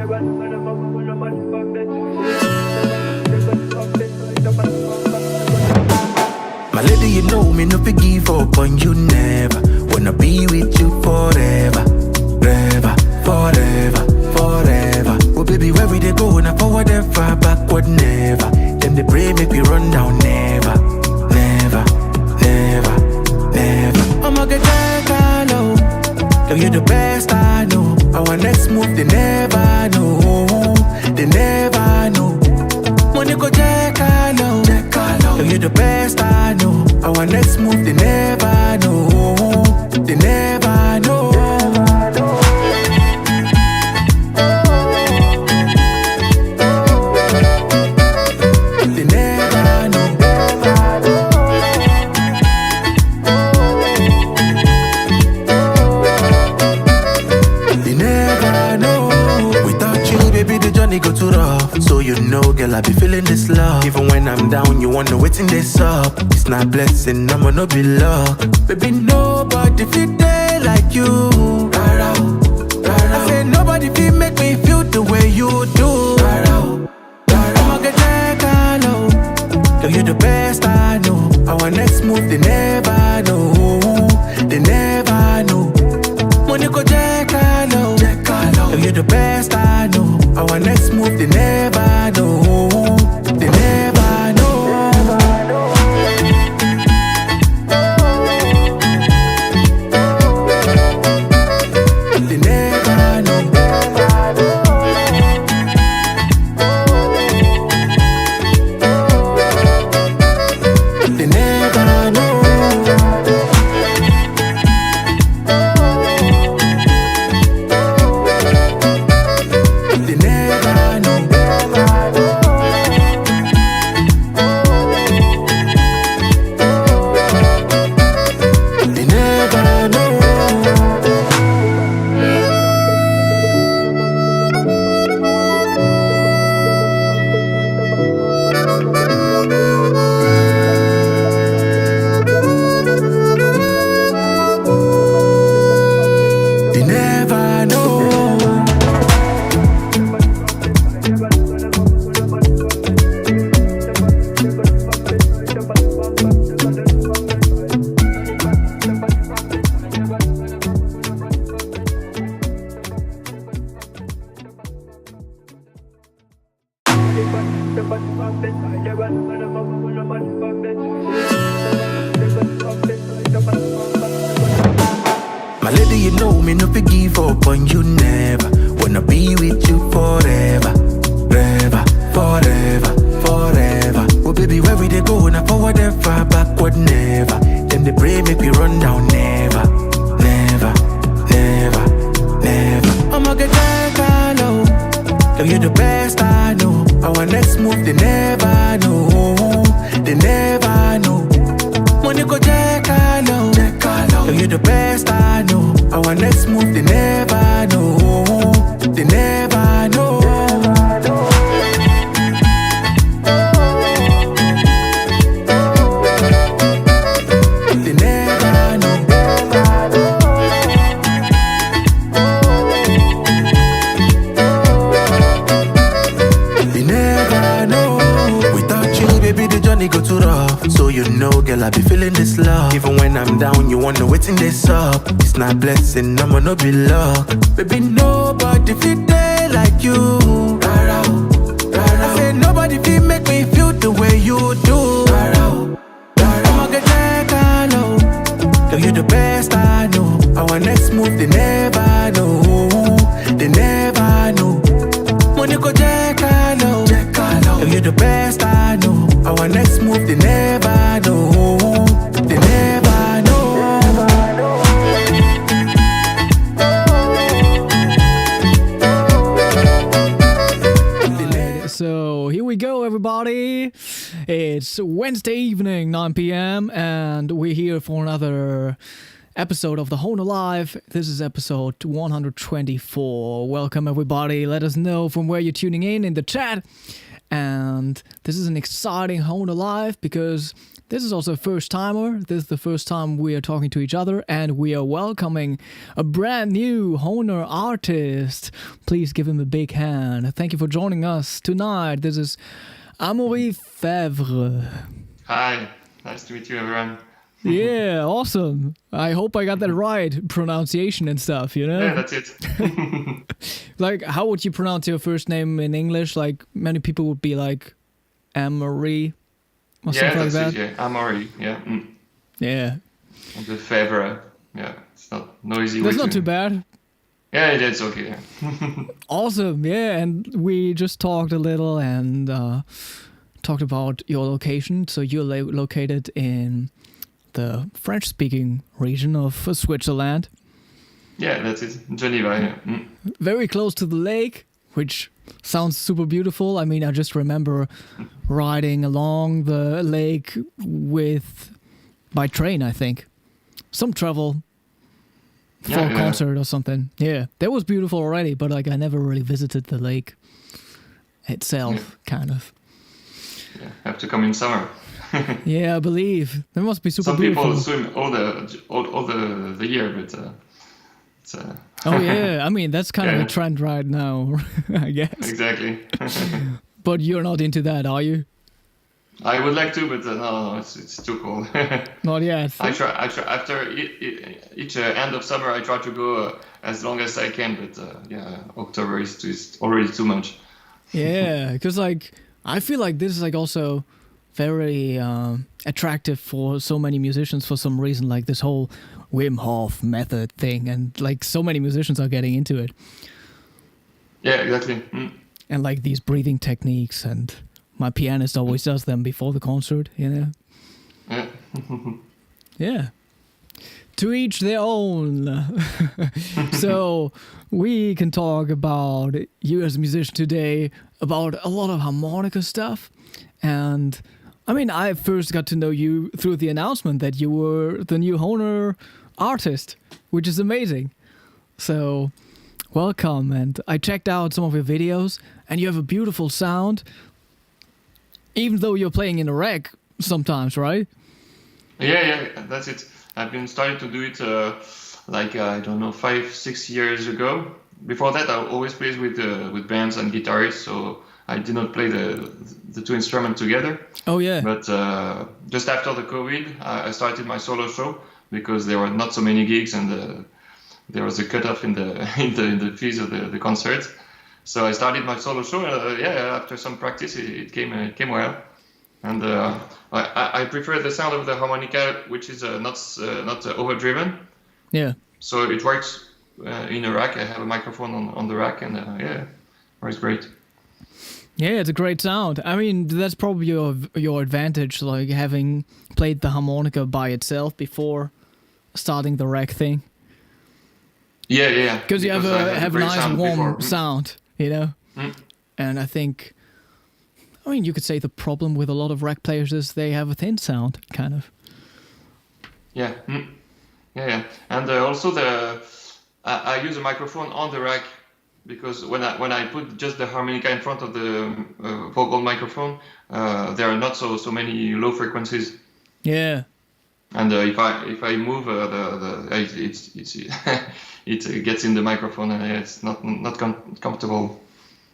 My lady, you know me, no fi give up on you never. Wanna be with you forever, forever, forever, forever. Oh baby, where we they go? Now forward ever, backward never. Them they pray make we run down never, never, never, never. I'ma get that low. Girl, you're the best I know. Our next move, they never know. They never know. Money go check low. Girl, you're the best I know. Our next move, they never know. They never know. They never know. They never know. Without you, baby, the journey go too rough. So you know, girl, I be feeling this love. Even when I'm down, you wanna wait in this up. It's not blessing, I'ma no be luck. Baby, nobody feel there like you. Rara, rara. I say nobody feel make me feel the way you do. Rara, rara. I'ma get that low. Girl, you're the best I know. Our next move, they never know. They never know. Money go check low. Girl, you're the best I know. Our next move, they never know. They never know. They never know. They never know. They never know. They never know. They never know. My lady, you know me, no fi give up on you never. Wanna be with you forever, forever, forever, forever. Oh baby, where we they go? Now forward ever, backward never. Them they pray make we run down never, never, never, never. I'ma get that low. Girl, you're the best I know. Our next move, they never know. They never know. Money go check low. Girl, you're the best I know. Our next move, they never know. They never know. They never know. They never know. Without you, baby, the journey go too rough. So you know, girl, I be feeling this love. Even when I'm down, you wanna wait in this up. It's not blessing, I'ma no be luck. Baby, nobody feel there like you. Rara, rara. I say nobody feel make me feel the way you do. Rara, rara. I'ma get that low. Girl, you're the best I know. Our next move, they never know. They never know. Money go check low. Girl, you're the best I know. Our next move, they never know. They never know. So here we go, everybody. It's Wednesday evening, 9 p.m. and we're here for another episode of the Hohner Live. This is episode 124. Welcome, everybody. Let us know from where you're tuning in the chat. And this is an exciting Hohner Live because This is also a first timer. This is the first time we are talking to each other, and we are welcoming a brand new Hohner artist. Please give him a big hand. Thank you for joining us tonight. This is Amaury Faivre. Hi, nice to meet you, everyone. Yeah, awesome. I hope I got that right, pronunciation and stuff, you know? Yeah, that's it. Like, how would you pronounce your first name in English? Like, many people would be like, Amaury or Yeah, something like that's that. it, yeah. Amaury, yeah. Yeah. And the Faivre, yeah. It's not noisy. That's not too bad. Yeah, it's okay, yeah. Awesome, yeah, and we just talked a little and talked about your location. So you're located in the French-speaking region of Switzerland. Yeah, that's it. Geneva, yeah. Very close to the lake, which sounds super beautiful. I mean, I just remember riding along the lake by train, I think. Some travel for a concert or something. Yeah, that was beautiful already, but like I never really visited the lake itself, kind of. Yeah, have to come in summer. Yeah, I believe. That must be super Some beautiful. people swim all the year, but it's Oh yeah, I mean that's kind of a trend right now, I guess. Exactly. But you're not into that, are you? I would like to, but no, it's too cold. Not yet. I try after each end of summer. I try to go as long as I can, but October is already too much. Yeah, because like I feel like this is like also very attractive for so many musicians for some reason, like this whole Wim Hof method thing, and like so many musicians are getting into it. Yeah, exactly. And like these breathing techniques, and my pianist always does them before the concert, you know? Yeah. Yeah. To each their own. So we can talk about you as a musician today, about a lot of harmonica stuff. And I mean, I first got to know you through the announcement that you were the new Hohner artist, which is amazing. So welcome. And I checked out some of your videos, and you have a beautiful sound, even though you're playing in a rack sometimes, right? Yeah, that's it. I've been starting to do it I don't know 5-6 years ago. Before that, I always played with bands and guitarists, so I did not play the two instruments together. Oh yeah. But just after the COVID, I started my solo show because there were not so many gigs, and there was a cutoff in the in the fees of the concert. So I started my solo show. After some practice, it came well. And I prefer the sound of the harmonica, which is not overdriven. Yeah. So it works in a rack. I have a microphone on the rack, and works great. Yeah, it's a great sound. I mean, that's probably your advantage, like having played the harmonica by itself before starting the rack thing. Yeah. Because you have a nice warm before. sound, you know. And I think, I mean, you could say the problem with a lot of rack players is they have a thin sound, kind of. Yeah. Yeah. And also I use a microphone on the rack, because when I put just the harmonica in front of the vocal microphone, there are not so many low frequencies. Yeah. And if I move it gets in the microphone, and it's not comfortable.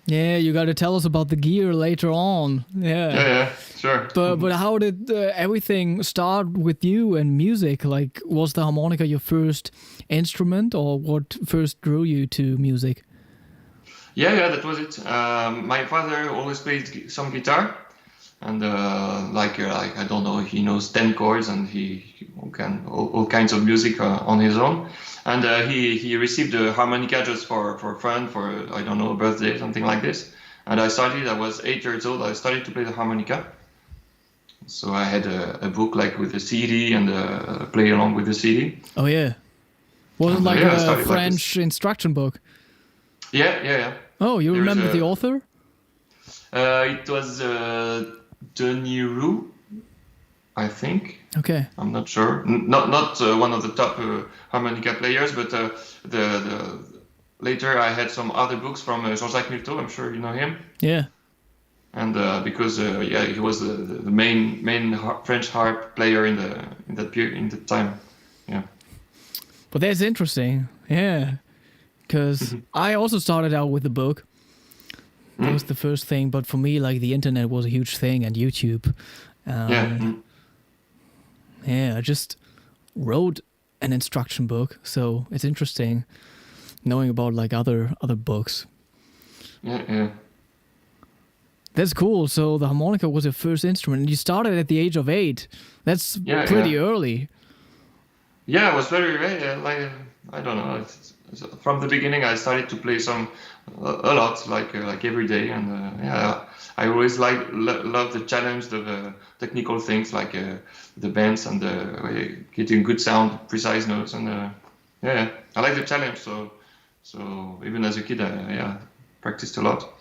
Yeah, you got to tell us about the gear later on. Yeah, sure. But how did everything start with you and music? Like, was the harmonica your first instrument, or what first drew you to music? Yeah, that was it. My father always played some guitar, and I don't know, he knows 10 chords, and he can all kinds of music on his own. And he received a harmonica just for fun, for I don't know, a birthday, something like this. And I was 8 years old. I started to play the harmonica. So I had a book like with a CD, and play along with the CD. Oh yeah, was it like a French instruction book? Yeah. Oh, you remember the author? It was Denis Roux, I think. Okay. I'm not sure. Not one of the top harmonica players, but later I had some other books from Jean-Jacques Milteau. I'm sure you know him. Yeah. and because he was the main French harp player in that period, in that time. Yeah. But that's interesting. Yeah. Because I also started out with the book. That was the first thing. But for me, like, the internet was a huge thing, and YouTube. Yeah, I just wrote an instruction book. So it's interesting knowing about, like, other books. Yeah. That's cool. So the harmonica was your first instrument. And you started at the age of 8. That's pretty early. Yeah, it was very like, I don't know. From the beginning, I started to play a lot, like every day, and I always love the challenge, the technical things, like the bends and getting good sound, precise notes, and I like the challenge. So even as a kid, I practiced a lot.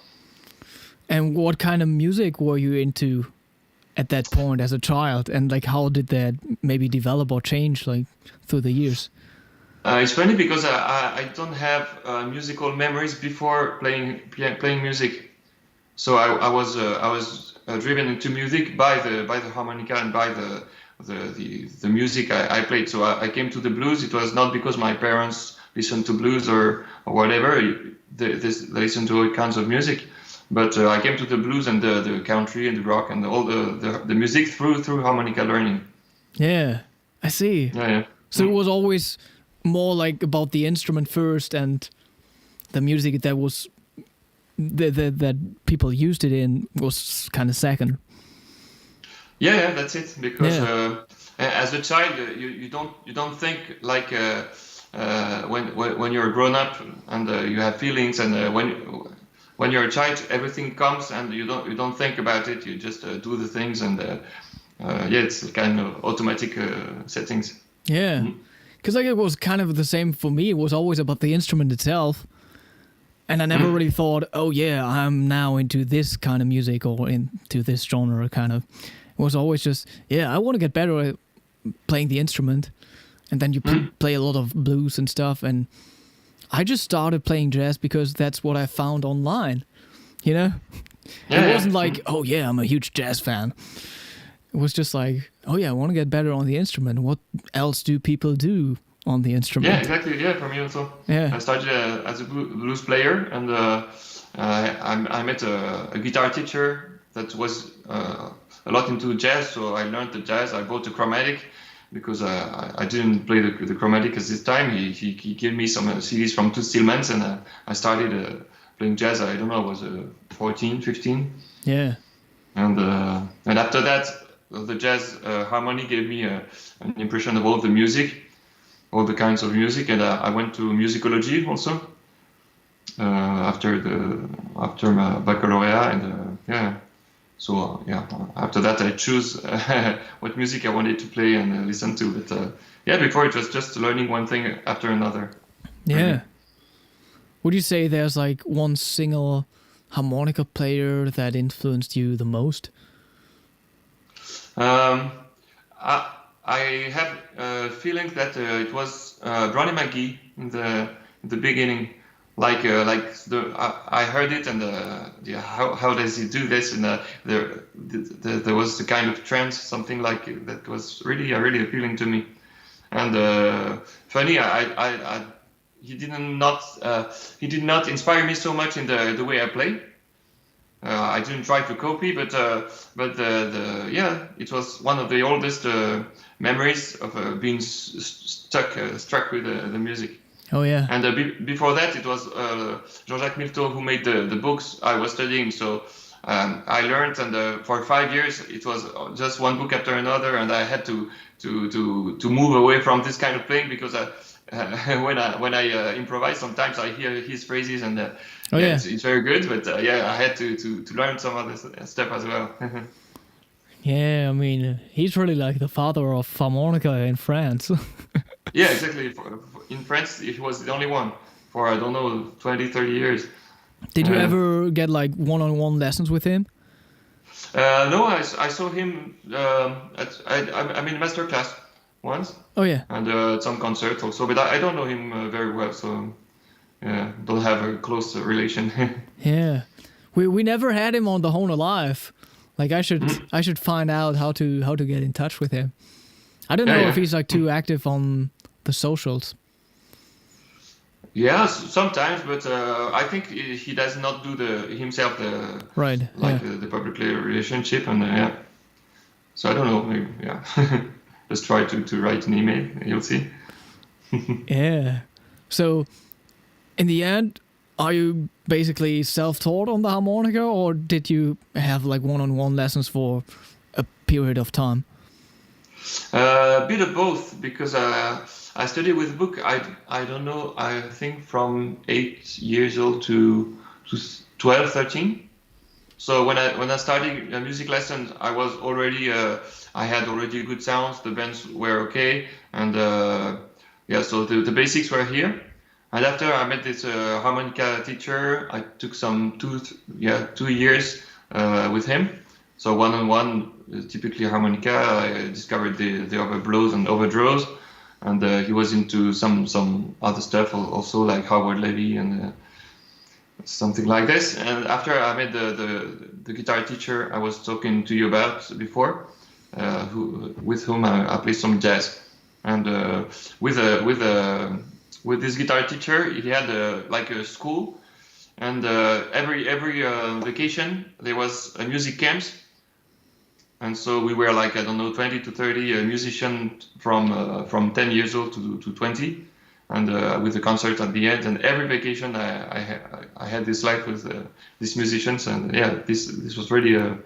And what kind of music were you into at that point as a child? And like, how did that maybe develop or change like through the years? It's funny because I don't have musical memories before playing music. So I was driven into music by the harmonica and by the music I played. So I came to the blues. It was not because my parents listened to blues or whatever. They listened to all kinds of music. But I came to the blues and the country and the rock and all the music through harmonica learning. Yeah, I see. Yeah. So it was always more like about the instrument first, and the music that was that people used it in was kind of second. Yeah, that's it. Because as a child, you don't think like when you're grown up and you have feelings, and when you're a child, everything comes and you don't think about it. You just do the things, and it's kind of automatic settings. Yeah, because like it was kind of the same for me. It was always about the instrument itself, and I never really thought, oh yeah, I'm now into this kind of music or into this genre. Kind of, it was always just I want to get better at playing the instrument, and then you play a lot of blues and stuff, and I just started playing jazz because that's what I found online, you know? It wasn't like, oh yeah, I'm a huge jazz fan. It was just like, oh yeah, I want to get better on the instrument. What else do people do on the instrument? Yeah, exactly. Yeah, for me also. Yeah. I started as a blues player, and I met a guitar teacher that was a lot into jazz, so I learned the jazz. I bought a Chromatic, because I didn't play the Chromatic at this time. He gave me some CDs from Toots Thielemans, and I started playing jazz. I don't know, I was 14, 15. Yeah. And after that, the jazz harmony gave me an impression of all the music, all the kinds of music, and I went to musicology also after my baccalaureate, and So after that I choose what music I wanted to play and listen to. But before it was just learning one thing after another. Yeah. Would you say there's like one single harmonica player that influenced you the most? I have a feeling that it was Ronnie McGee in the beginning. I heard it, and how does he do this? And there was the kind of trance, something like that was really appealing to me. And funny, he did not inspire me so much in the way I play. I didn't try to copy, but it was one of the oldest memories of being struck with the music. Oh yeah. And before that, it was Jean-Jacques Milteau who made the books I was studying. So I learned, and for 5 years it was just one book after another, and I had to move away from this kind of playing, because when I improvise, sometimes I hear his phrases, and it's very good. But I had to learn some other stuff as well. Yeah, I mean, he's really like the father of harmonica in France. Yeah, exactly. In France, he was the only one for, I don't know, 20, 30 years. Did you ever get like one-on-one lessons with him? No, I saw him I'm in master class once. Oh yeah. And some concerts also, but I don't know him very well, so don't have a close relation. Yeah. We never had him on the Hohner Live. Like I should find out how to get in touch with him. I don't know if he's like too active on the socials. Yeah, sometimes, but I think he does not do himself the public relationship, and so I don't know. Maybe, just try to write an email. You'll see. Yeah. So, in the end, are you basically self-taught on the harmonica, or did you have like one-on-one lessons for a period of time? A bit of both, because I studied with a book. I don't know. I think from 8 years old to 12, 13. So when I started music lessons, I was already I had already good sounds. The bands were okay, and so the basics were here. And after I met this harmonica teacher, I took some 2 years with him. So one-on-one, typically harmonica. I discovered the overblows and overdraws, and he was into some other stuff also, like Howard Levy and something like this. And after I met the guitar teacher I was talking to you about before, with whom I play some jazz, and with this guitar teacher, he had like a school, and every vacation there was a music camps. And so we were like, I don't know, 20 to 30 musicians from 10 years old to 20, and with a concert at the end. And every vacation I had this life with these musicians, and this was really a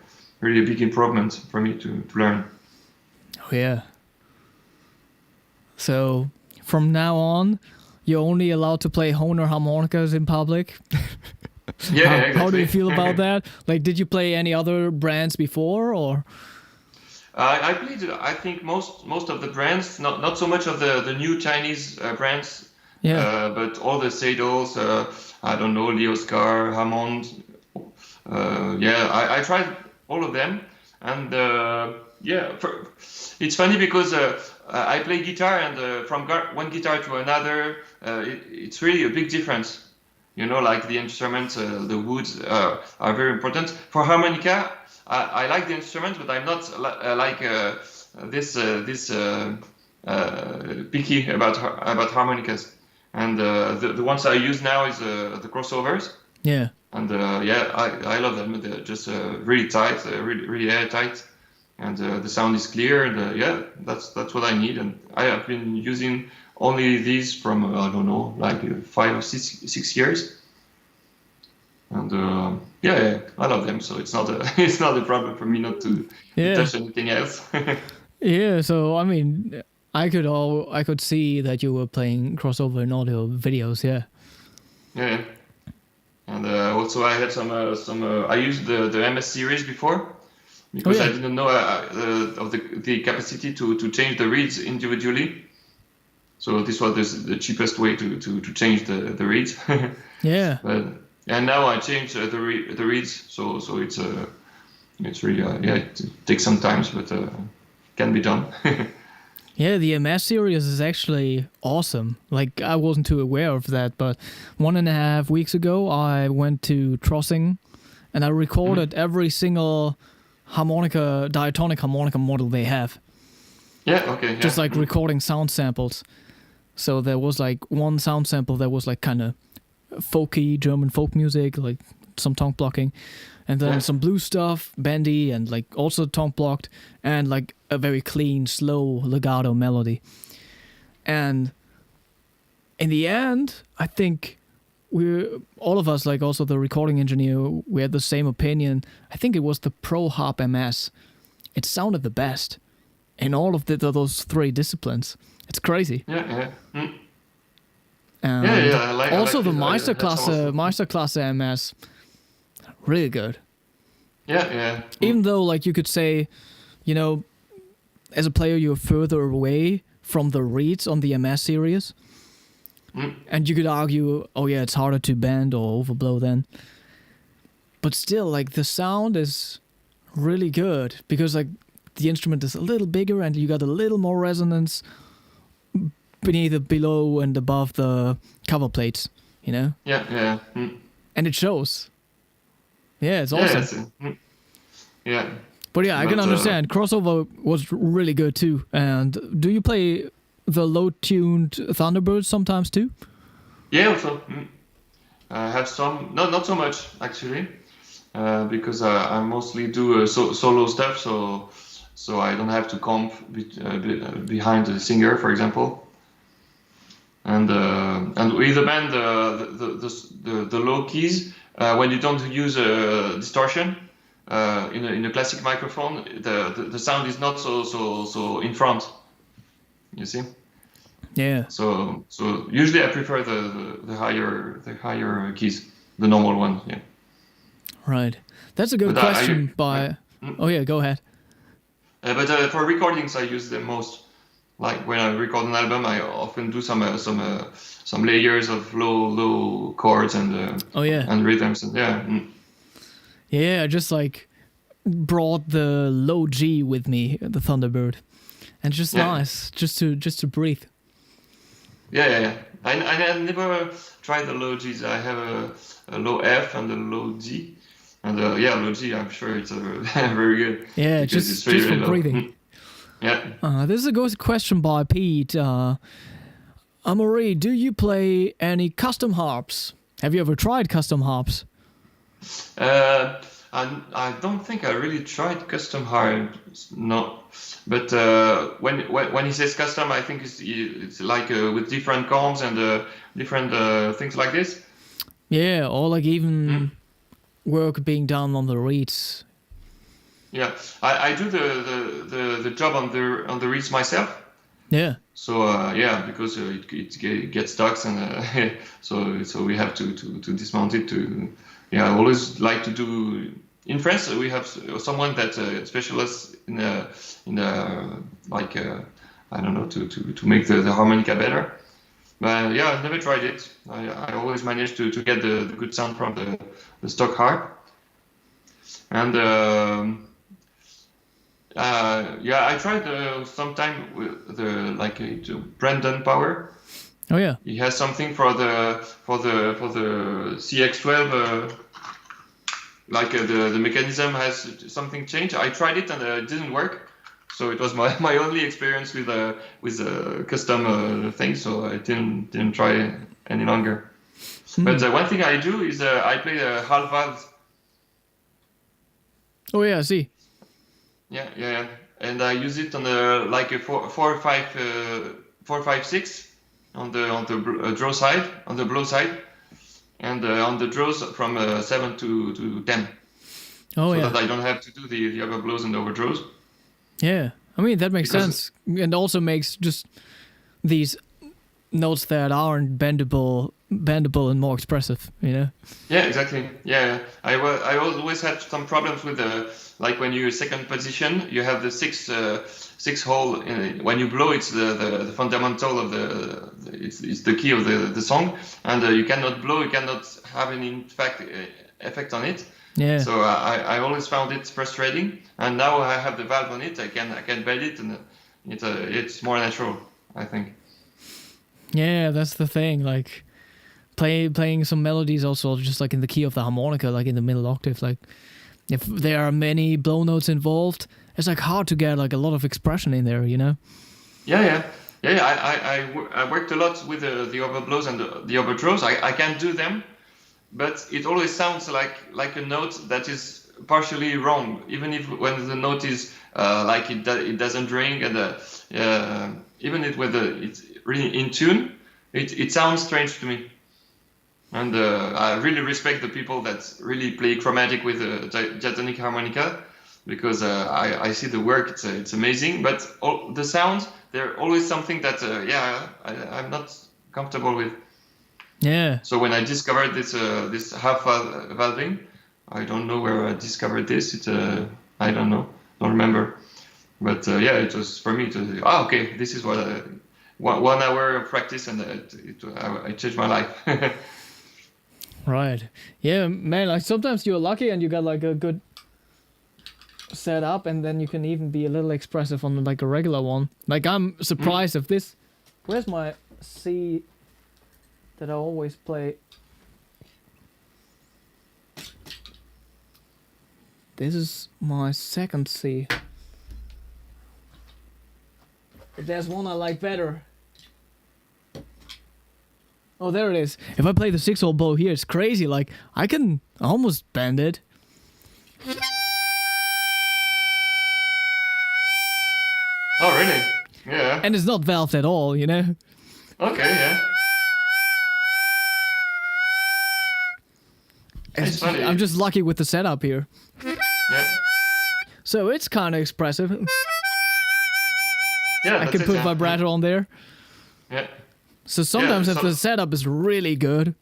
big improvement for me to learn. Oh yeah. So from now on, you're only allowed to play Hohner harmonicas in public. Yeah, exactly. How do you feel about that? Like, did you play any other brands before, or? I played, I think, most of the brands, not so much of the new Chinese brands, but all the Seidels, I don't know, Leo Scar, Hammond. I tried all of them, and it's funny because I play guitar, and from one guitar to another, it's really a big difference. You know, like the instruments, the woods are very important. For harmonica, I like the instruments, but I'm not this picky about harmonicas. And the ones I use now is the crossovers. Yeah. And I love them. They're just really tight, really airtight, and the sound is clear. And that's what I need. And I have been using only these from I don't know, like 5 or 6 years. And I love them. So it's not a problem for me not to touch anything else. Yeah. So I mean, I could see that you were playing crossover in all your videos. Yeah. Yeah. And also I had some I used the MS series before, because I didn't know of the capacity to change the reeds individually. So this was the cheapest way to change the reeds. Yeah. And now I change the reeds, so it's really it takes some time, but can be done. Yeah, the MS series is actually awesome. Like, I wasn't too aware of that, but 1.5 weeks ago, I went to Trossing, and I recorded every single diatonic harmonica model they have. Yeah, okay. Yeah. Just like recording sound samples. So there was like one sound sample that was like kind of folky German folk music, like some tongue blocking, and then some blues stuff, bendy, and like also tongue blocked, and like a very clean, slow legato melody. And in the end, I think all of us, like also the recording engineer, we had the same opinion. I think it was the Pro Harp MS. It sounded the best in all of those 3 disciplines. It's crazy. Yeah. And I like the Meisterklasse Meisterklasse MS, really good. Yeah. Even though, like, you could say, you know, as a player, you're further away from the reeds on the MS series. And you could argue, it's harder to bend or overblow then. But still, like, the sound is really good because, like, the instrument is a little bigger and you got a little more resonance below and above the cover plates, you know? Yeah. And it shows. Yeah, it's Yeah, awesome. that's it. Yeah. But yeah, I can But, understand. Crossover was really good too. And do you play the low-tuned Thunderbirds sometimes too? Yeah, also. I have some, not so much actually, because I mostly do solo stuff, so I don't have to comp behind the singer, for example. And with the band, the low keys, when you don't use distortion in a classic microphone, the sound is not so in front. You see. Yeah. So usually I prefer the higher keys, the normal one. Yeah. Right. That's a good But question by... Oh yeah, go ahead. But for recordings, I use them most. Like when I record an album, I often do some layers of low chords and Oh yeah. and rhythms and yeah. Yeah, I just like brought the low G with me, the Thunderbird. And it's just nice just to breathe. Yeah. I never tried the low Gs. I have a low F and a low G. And low G, I'm sure it's very good. Yeah, just for really breathing. Yeah. This is a good question by Pete. Amaury, do you play any custom harps? Have you ever tried custom harps? I don't think I really tried custom harps, no. But when he says custom, I think it's like with different comms and different things like this. Yeah, or like even work being done on the reeds. Yeah, I do the job on the reeds myself. Yeah. So because it gets stuck and so we have to dismount it to. Yeah, I always like to do. In France, we have someone that specializes in like I don't know to make the harmonica better. But yeah, I've never tried it. I always manage to get the good sound from the stock harp. And I tried sometime with the Brandon Power. Oh yeah. He has something for the CX12. The mechanism has something changed. I tried it and it didn't work. So it was my only experience with a custom thing. So I didn't try any longer. But one thing I do is I play half valves. Oh yeah, I see. Yeah, and I use it on a 456 on the draw side, on the blow side, and on the draws from 7 to 10. Oh yeah. So that I don't have to do the other blows and overdraws. Yeah, I mean that makes sense, and also makes just these notes that aren't bendable and more expressive, you know. Yeah, exactly. Yeah, I always had some problems with like when you're second position, you have the six hole. When you blow, it's the fundamental of it's the key of the song, and you cannot blow, you cannot have any effect on it. Yeah. So I always found it frustrating, and now I have the valve on it. I can bend it, and it's more natural, I think. Yeah, that's the thing. Like playing some melodies also just like in the key of the harmonica, like in the middle octave. Like if there are many blow notes involved, it's like hard to get like a lot of expression in there, you know? Yeah. I worked a lot with the overblows and the overdraws. I can do them, but it always sounds like a note that is partially wrong, even if when the note is like it doesn't ring and even it's really in tune, it sounds strange to me. And I really respect the people that really play chromatic with a diatonic harmonica, because I see the work, it's amazing, but all the sounds, they're always something that I'm not comfortable with. Yeah. So when I discovered this half valving, I don't know where I discovered this. I don't know, don't remember. But it was for me to okay, this is what 1 hour of practice, and I changed my life. Right. Yeah, man. Like sometimes you're lucky and you got like a good setup, and then you can even be a little expressive on like a regular one. Like I'm surprised if this. Where's my C that I always play? This is my second C. If there's one I like better. Oh, there it is. If I play the 6-hole bow here, it's crazy. Like, I can almost bend it. Oh, really? Yeah. And it's not valved at all, you know? Okay, yeah. It's funny. I'm just lucky with the setup here. Yeah. So it's kind of expressive. Yeah, I can put vibrato on there. Yeah. So sometimes Yeah, if the setup is really good.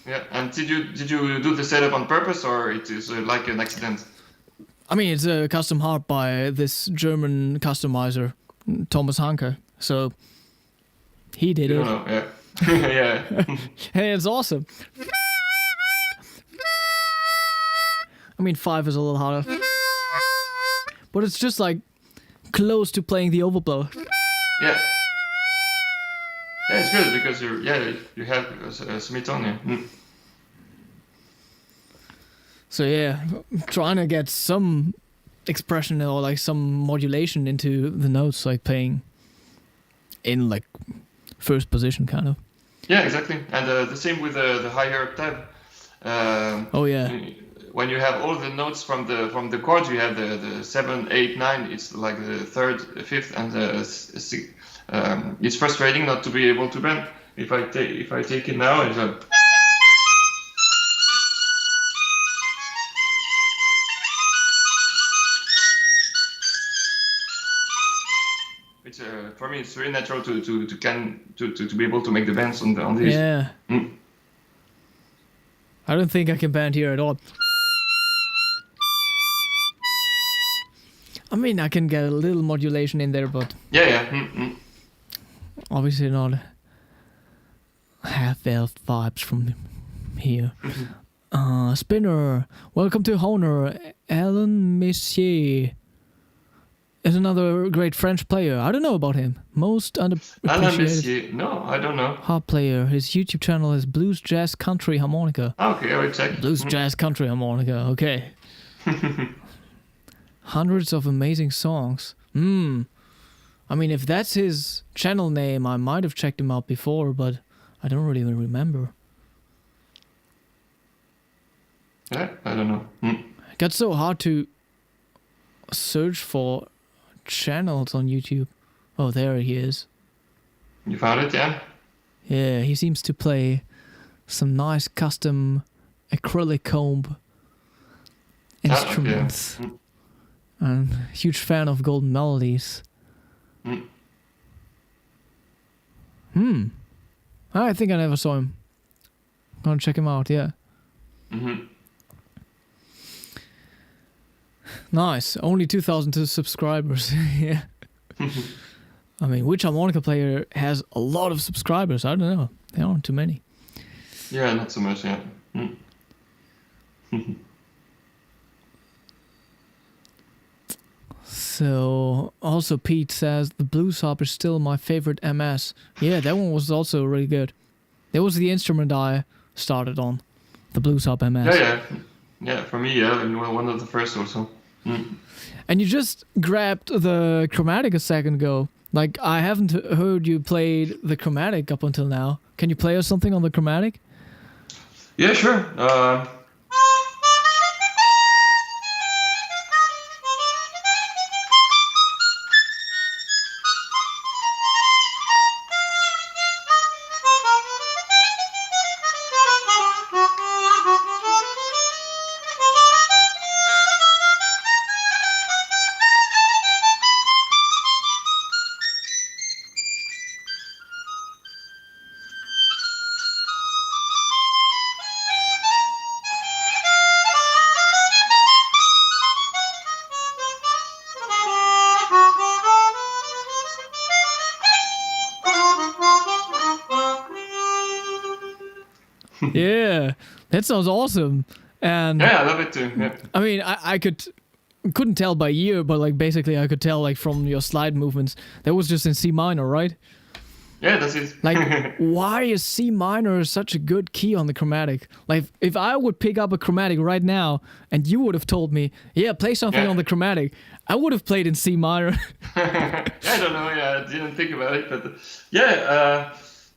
Yeah, and did you do the setup on purpose, or it is like an accident? I mean, it's a custom harp by this German customizer, Thomas Hanke. So he did You it. don't know, yeah. Yeah. Hey, it's awesome. I mean, 5 is a little harder. But it's just like close to playing the overblow. Yeah. Yeah, it's good because you have a semitonia. Mm. So yeah, trying to get some expression or like some modulation into the notes, like playing in like first position, kind of. Yeah, exactly. And the same with the higher tab. Oh yeah. When you have all the notes from the chords, you have the 7, 8, 9. It's like the 3rd, 5th, and the 6th. It's frustrating not to be able to bend. If I take it now, it's a. It's for me, it's very natural to be able to make the bends on this. Yeah. Mm. I don't think I can bend here at all. I mean, I can get a little modulation in there, but Yeah. Mm. obviously not half-elf vibes from here. Spinner, welcome to Hohner. Alan Messier is another great French player. I don't know about him. Most Alain underappreciated Messier. No, I don't know. harp player. His YouTube channel is Blues Jazz Country Harmonica. Okay, I will check. Blues Jazz Country Harmonica, okay. Hundreds of amazing songs. I mean, if that's his channel name, I might have checked him out before, but I don't really even remember. Yeah, I don't know. Mm. It got so hard to search for channels on YouTube. Oh, there he is. You found it, yeah? Yeah, he seems to play some nice custom acrylic comb instruments. Okay. I'm a huge fan of Golden Melodies. I think I never saw him. Gonna check him out, yeah. Mm-hmm. Nice. Only 2,000 subscribers. Yeah. I mean, which harmonica player has a lot of subscribers? I don't know. There aren't too many. Yeah, not so much, yeah. So, also Pete says, the blues harp is still my favorite MS. Yeah, that one was also really good. That was the instrument I started on. The blues harp MS. Yeah. Yeah, for me, yeah, one of the first also. And you just grabbed the Chromatic a second ago. Like, I haven't heard you played the Chromatic up until now. Can you play us something on the Chromatic? Yeah, sure. Yeah, that sounds awesome. And Yeah, I love it too. Yeah. I mean, I couldn't tell by ear, but like basically I could tell like from your slide movements. That was just in C minor, right? Yeah, that's it. Like, why is C minor such a good key on the chromatic? Like, if I would pick up a chromatic right now and you would have told me, yeah, play something on the chromatic, I would have played in C minor. I don't know. Yeah, I didn't think about it, but yeah.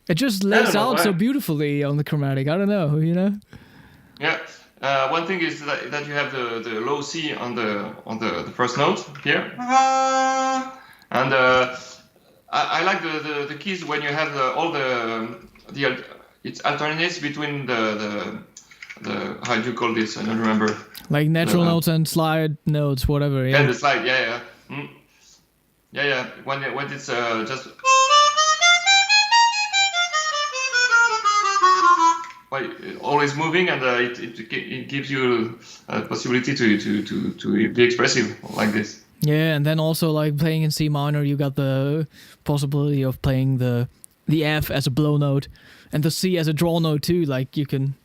It just lays out so beautifully on the chromatic. I don't know, you know? Yeah. One thing is that you have the low C on the first note here, and I like the keys when you have all the it alternates between the how do you call this? I don't remember. Like natural notes and slide notes, whatever. Yeah, the slide. Yeah. Yeah. When it's just. Always moving, and it gives you a possibility to be expressive like this. Yeah, and then also like playing in C minor, you got the possibility of playing the F as a blow note and the C as a draw note too. Like you can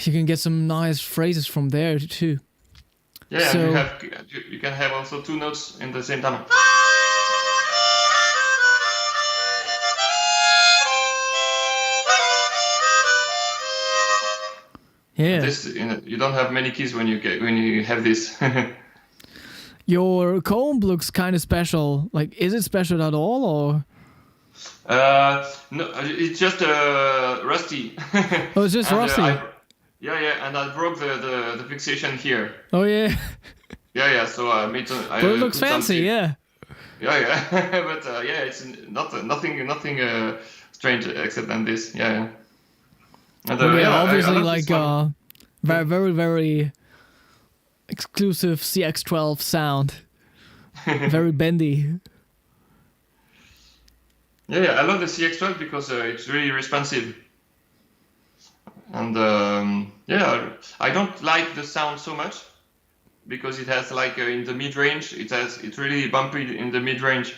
get some nice phrases from there too. Yeah, so, you can have also two notes in the same time. Yeah. You don't have many keys when you have this. Your comb looks kind of special. Like, is it special at all, or? No, it's just rusty. Oh, it's just rusty. And I broke the fixation here. Oh yeah. Yeah. So I made. But it looks fancy, yeah. Yeah. But it's nothing strange except than this. Yeah. And, obviously, like very, very, very exclusive CX12 sound. Very bendy. Yeah, I love the CX12 because it's really responsive. And I don't like the sound so much because it has like in the mid range. It's really bumpy in the mid range.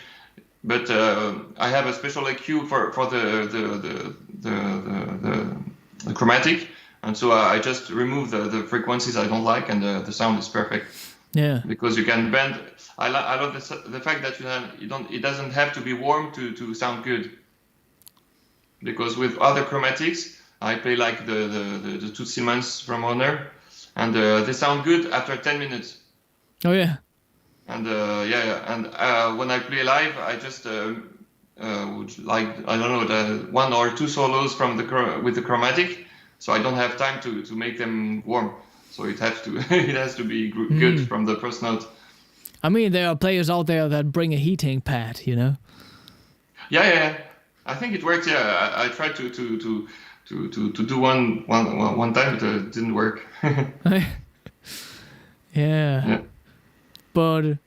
But I have a special EQ for the chromatic, and so I just remove the frequencies I don't like, and the sound is perfect. Yeah. Because you can bend. I love the fact that it doesn't have to be warm to sound good. Because with other chromatics, I play like the two Siemens from Hohner, and they sound good after 10 minutes. Oh yeah. And and when I play live, I just would like, I don't know, the one or two solos from with the chromatic, so I don't have time to make them warm. So it has to be good from the first note. I mean, there are players out there that bring a heating pad, you know. Yeah. I think it works. Yeah, I tried to do one time, but it didn't work. Yeah. But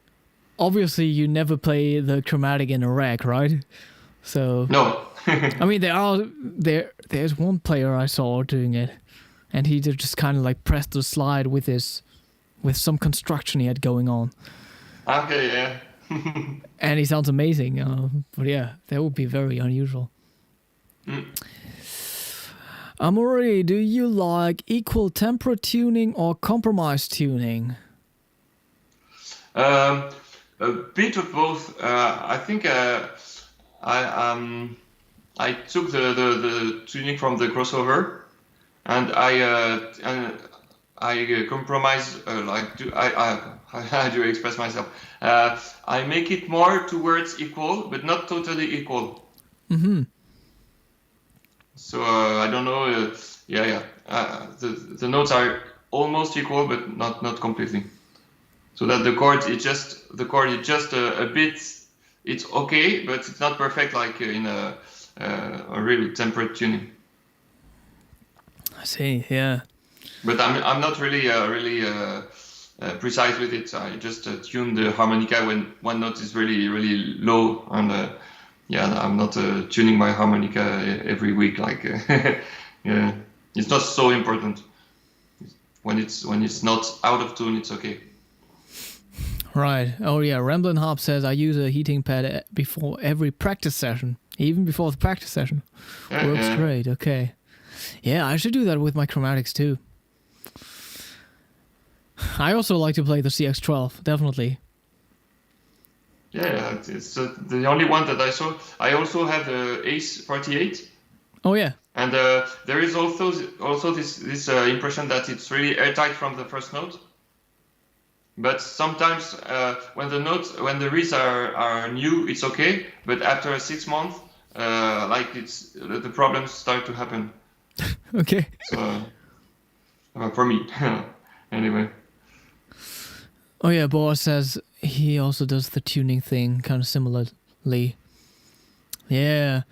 obviously, you never play the chromatic in a rack, right? So no. I mean, there's one player I saw doing it, and he just kind of like pressed the slide with some construction he had going on. Okay, yeah. And he sounds amazing. But yeah, that would be very unusual. Amaury, do you like equal tempo tuning or compromise tuning? A bit of both. I think I took the tuning from the crossover, and I compromise. How do I express myself? I make it more towards equal, but not totally equal. Mm-hmm. So I don't know. The notes are almost equal, but not completely. So that the chord is just a bit. It's okay, but it's not perfect like in a real temperate tuning. I see. Yeah. But I'm not really precise with it. I just tune the harmonica when one note is really really low, and I'm not tuning my harmonica every week. Like yeah, it's not so important. When it's not out of tune, it's okay. Right. Oh yeah. Ramblin' Hop says I use a heating pad before every practice session, even before the practice session. Works great. Okay. Yeah, I should do that with my chromatics too. I also like to play the CX12, definitely. Yeah, it's the only one that I saw. I also have the Ace 48. Oh yeah. And there is also this impression that it's really airtight from the first note. But sometimes when the reeds are new, it's okay. But after 6 months, the problems start to happen. Okay. So for me, anyway. Oh yeah, Boaz says he also does the tuning thing kind of similarly. Yeah,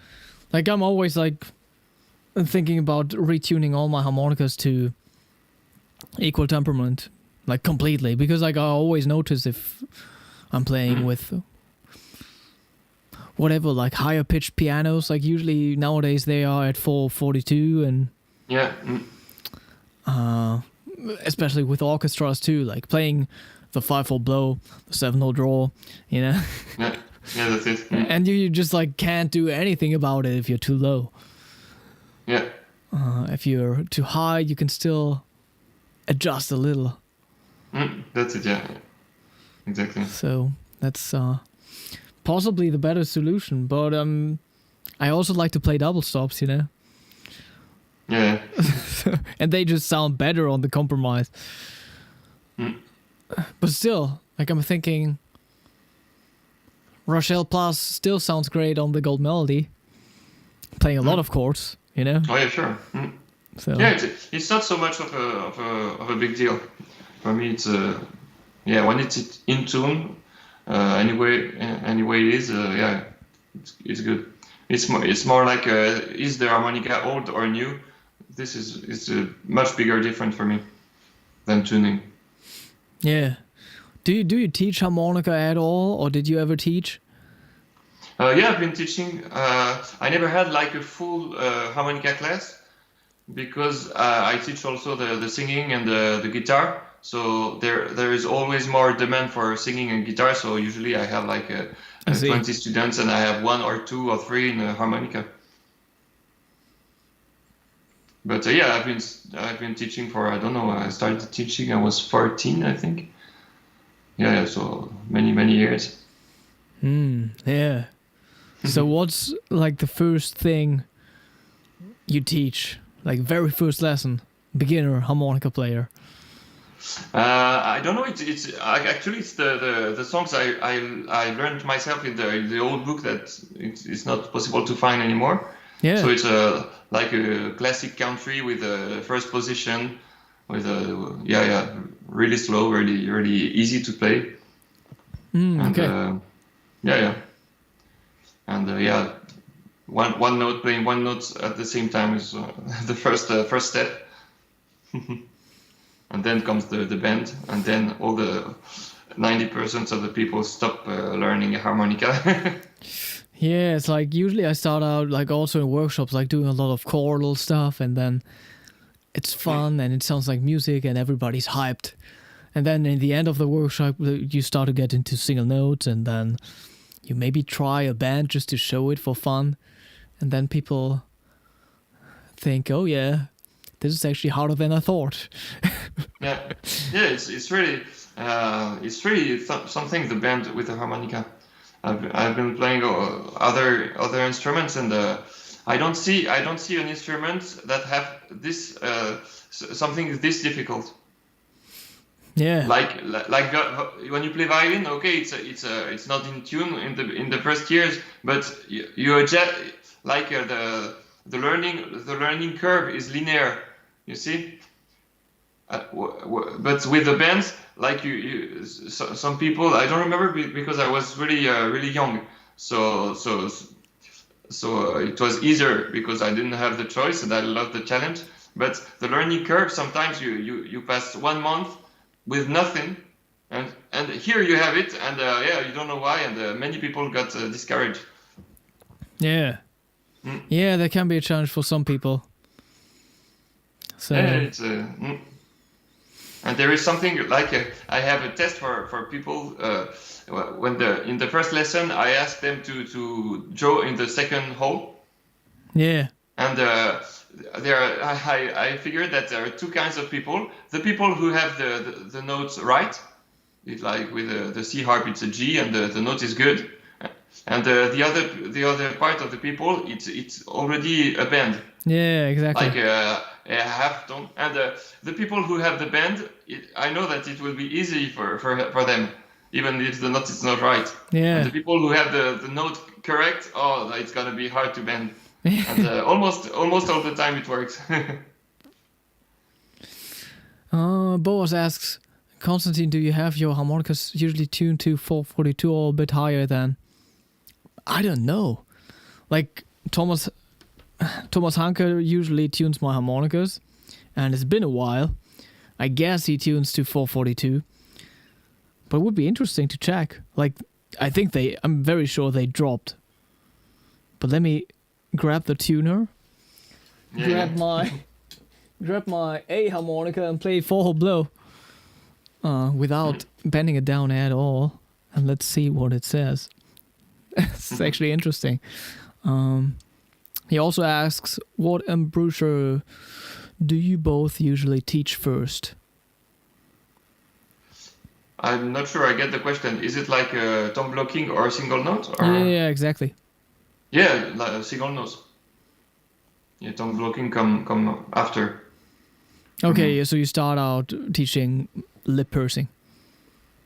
like I'm always like thinking about retuning all my harmonicas to equal temperament, like completely, because like I always notice if I'm playing with whatever, like higher pitched pianos, like usually nowadays they are at 442 and Yeah. Especially with orchestras too, like playing the 5/4 blow, the 7/0 draw, you know. Yeah, that's it. And you just like can't do anything about it if you're too low. Yeah. If you're too high, you can still adjust a little. That's it. Yeah. Exactly. So that's possibly the better solution. But I also like to play double stops, you know. Yeah. And they just sound better on the compromise. But still, like I'm thinking, Rochelle Plus still sounds great on the Gold Melody. Playing a lot of chords, you know. Oh yeah, sure. So Yeah, it's not so much of a big deal for me. It's when it's in tune, anyway it is. Yeah, it's good. It's more like is the harmonica old or new? This is a much bigger difference for me than tuning. yeah. Do you teach harmonica at all, or did you ever teach? Yeah, I've been teaching. I never had like a full harmonica class because I teach also the singing and the guitar. So there is always more demand for singing and guitar. So usually I have like 20 students, and I have 1 or 2 or 3 in harmonica. But I've been teaching for, I don't know. I started teaching. I was 14, I think. Yeah, so many years. Yeah. So what's like the first thing you teach? Like very first lesson, beginner harmonica player. I don't know. It's actually it's the songs I learned myself in the old book that it's not possible to find anymore. Yeah. So it's like a classic country with a first position, with really slow, really easy to play. Okay. And one note, playing one note at the same time is the first step. And then comes the bend, and then all the 90% of the people stop learning harmonica. Yeah, it's like usually I start out like also in workshops, like doing a lot of choral stuff, and then it's fun and it sounds like music and everybody's hyped. And then in the end of the workshop, you start to get into single notes, and then you maybe try a band just to show it for fun. And then people think, oh yeah, this is actually harder than I thought. It's really something, the band with the harmonica. I've been playing other instruments, and I don't see an instrument that have this something this difficult. Yeah. Like when you play violin, okay, it's not in tune in the first years, but you adjust, like the learning curve is linear, you see. But with the bands, like some people, I don't remember because I was really young, so it was easier because I didn't have the choice and I loved the challenge. But the learning curve, sometimes you pass 1 month with nothing, and here you have it, and you don't know why, and many people got discouraged. Yeah. Yeah, that can be a challenge for some people. So it's and there is something like I have a test for people when in the first lesson I ask them to draw in the second hole. Yeah. And I figured that there are 2 kinds of people. The people who have the notes right, it's like with the C harp, it's a G, and the note is good. And the other part of the people, it's already a band. Yeah, exactly. Like a half tone. And the people who have the band, I know that it will be easy for them, even if the note is not right. Yeah. And the people who have the note correct, oh, it's gonna be hard to bend. And almost all the time it works. Boaz asks, Konstantin, do you have your harmonicas usually tuned to 442 or a bit higher than? I don't know. Like Thomas Hanker usually tunes my harmonicas, and it's been a while. I guess he tunes to 442. But it would be interesting to check. Like, I'm very sure they dropped. But let me grab the tuner, grab my A harmonica and play 4-hole blow without bending it down at all. And let's see what it says. It's actually interesting. He also asks, what embouchure do you both usually teach first? I'm not sure I get the question. Is it like tone blocking or single note? Or? Yeah, exactly. Yeah, like single notes. Yeah, tone blocking come after. Okay, so you start out teaching lip pursing.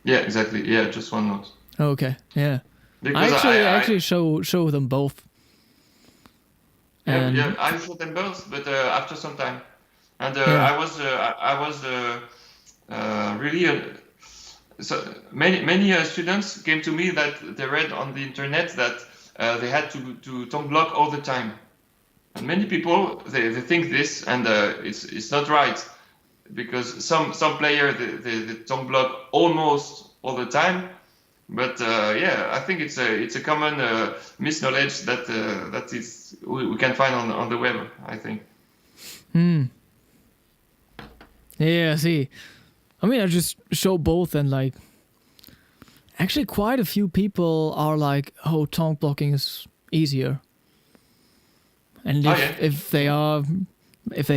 Yeah, exactly. Yeah, just one note. Okay, yeah. Because I actually show them both. Yeah, I showed them both, but after some time, and I was really so many students came to me that they read on the internet that they had to tone block all the time, and many people they think this, and it's not right, because some player they tone block almost all the time. But I think it's a common misknowledge that is we can find on the web, I think. Yeah, see, I mean, I just show both, and like, actually, quite a few people are like, "Oh, tone blocking is easier," and if they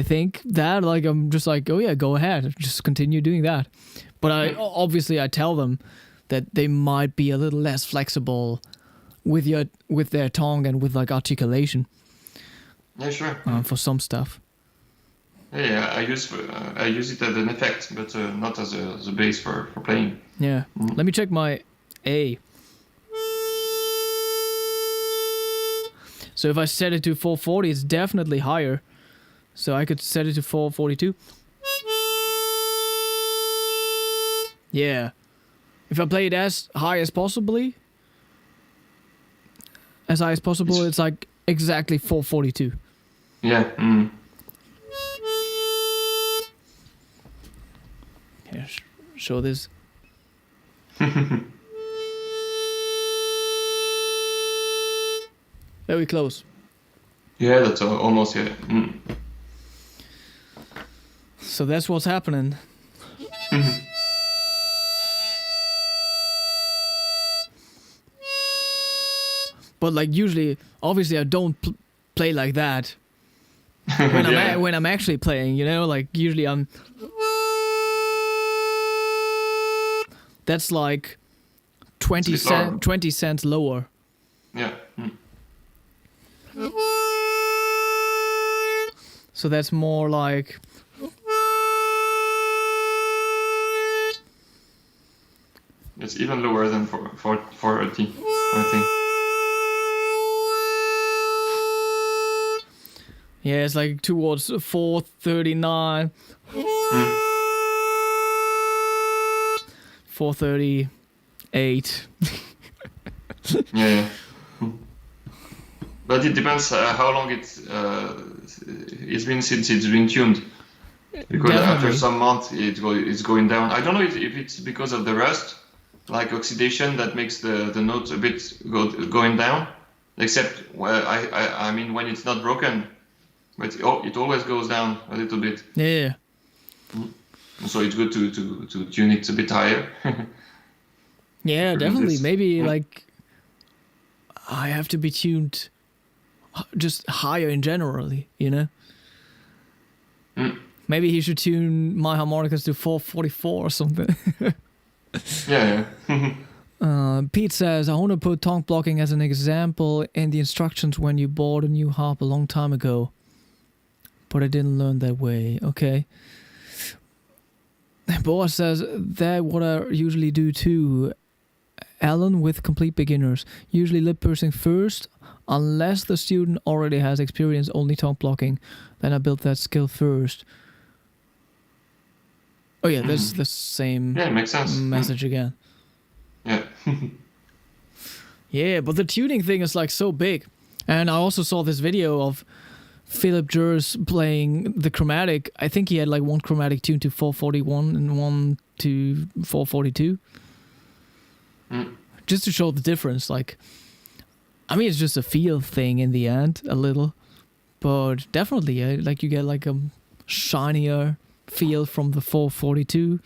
think that, like, I'm just like, "Oh yeah, go ahead, just continue doing that." But I tell them that they might be a little less flexible with their tongue and with like articulation. Yeah, sure. For some stuff. Yeah, I use it as an effect, but not as a base for playing. Yeah. Let me check my A. So if I set it to 440, it's definitely higher. So I could set it to 442. Yeah. If I play it as high as possible, it's like exactly 442. Yeah. Here, show this. Very close. Yeah, that's almost it. So that's what's happening. But like usually, obviously, I don't play like that when I'm actually playing. You know, like usually that's like 20 cents lower. Yeah. So that's more like. It's even lower than 440, I think. Yeah, it's like towards 439. 438. Yeah. But it depends how long it's been since it's been tuned. Because after some months it's going down. I don't know if it's because of the rust, like oxidation, that makes the notes a bit going down. Except I mean when it's not broken, but it always goes down a little bit. Yeah. So it's good to tune it a bit higher. Yeah, definitely. Maybe like I have to be tuned just higher in generally, you know? Maybe he should tune my harmonicas to 444 or something. Yeah. Pete says, I want to put tongue blocking as an example in the instructions when you bought a new harp a long time ago. But I didn't learn that way. Okay. Boaz says, that what I usually do too. Alan, with complete beginners. Usually lip pursing first, unless the student already has experience only tongue blocking. Then I build that skill first. Oh yeah, that's the same makes sense. message again. Yeah. Yeah, but the tuning thing is like so big. And I also saw this video of Philip Jers playing the chromatic. I think he had like one chromatic tuned to 441 and one to 442. Just to show the difference. Like, I mean, it's just a feel thing in the end, a little. But definitely, like you get like a shinier feel from the 442.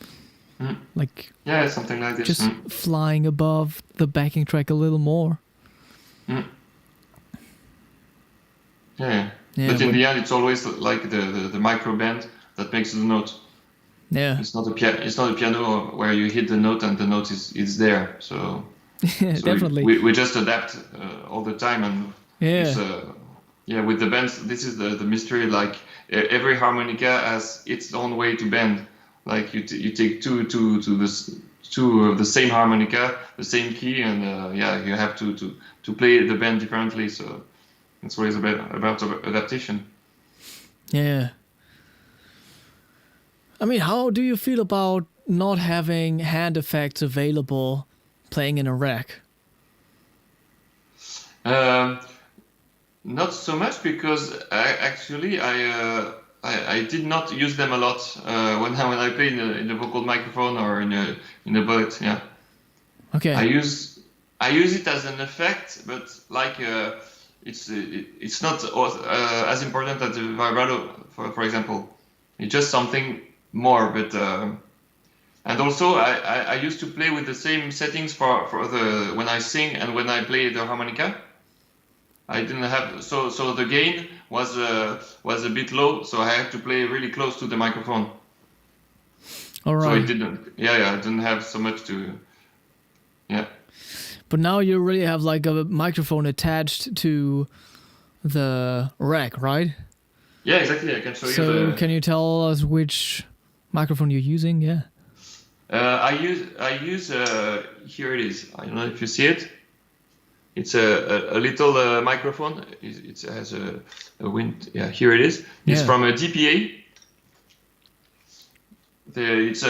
Like, yeah, something like this. Just flying above the backing track a little more. Yeah, but in the end, it's always like the micro bend that makes the note. Yeah, it's not a piano where you hit the note and the note is there. So, yeah, so definitely. We just adapt all the time, and with the bends, this is the mystery. Like every harmonica has its own way to bend. Like you take two of the same harmonica, the same key, and you have to play the bend differently. So it's always about adaptation. Yeah. I mean, how do you feel about not having hand effects available playing in a rack? Not so much, because I did not use them a lot when I play in the vocal microphone or in a bullet. Yeah. Okay. I use it as an effect, but like it's not as important as the vibrato, for example. It's just something more. But and also I used to play with the same settings for the when I sing and when I play the harmonica. I didn't have so the gain was a bit low, so I had to play really close to the microphone. All right. So I didn't have so much to. Yeah. But now you really have like a microphone attached to the rack, right? Yeah, exactly. I can show you. So can you tell us which microphone you're using? Yeah. I use here it is. I don't know if you see it. It's a little microphone. It has a wind. Yeah, here it is. It's from a DPA. It's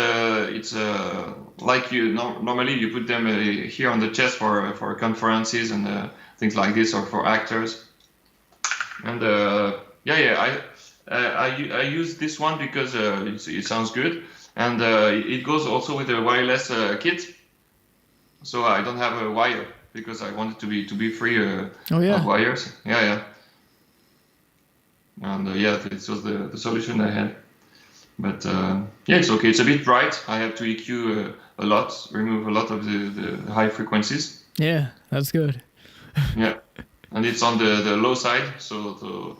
like you normally you put them here on the chest for conferences and things like this, or for actors. And I use this one because it sounds good, and it goes also with a wireless kit. So I don't have a wire, because I want it to be free of wires. Yeah. And this was the solution I had. But it's okay. It's a bit bright. I have to EQ a lot, remove a lot of the high frequencies. Yeah, that's good. Yeah, and it's on the low side. So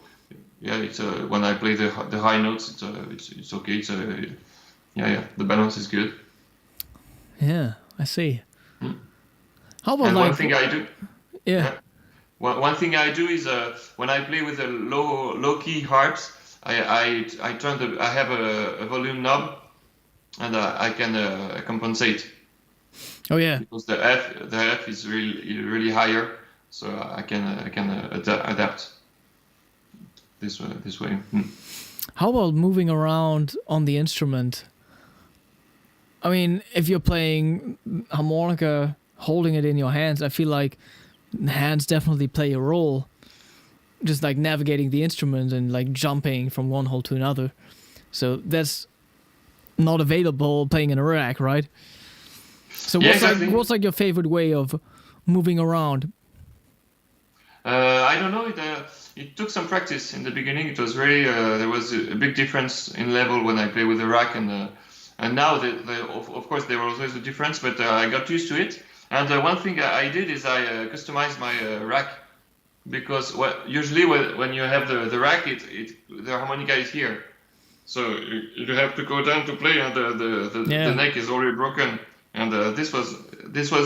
it's when I play the high notes, it's okay. The balance is good. Yeah, I see. How about one thing I do? Yeah. One thing I do is when I play with the low key harps, I have a volume knob, and I can compensate. Oh yeah. Because the F is really higher, so I can adapt this way. How about moving around on the instrument? I mean, if you're playing harmonica, holding it in your hands, I feel like hands definitely play a role. Just like navigating the instrument and like jumping from one hole to another. So that's not available playing in a rack, right? So what's like your favorite way of moving around? I don't know. It took some practice in the beginning. It was really there was a big difference in level when I play with the rack and now of course there was always a difference, but I got used to it. And one thing I did is I customized my rack, because usually when you have the rack, the harmonica is here, so you have to go down to play, and the neck is already broken. and this was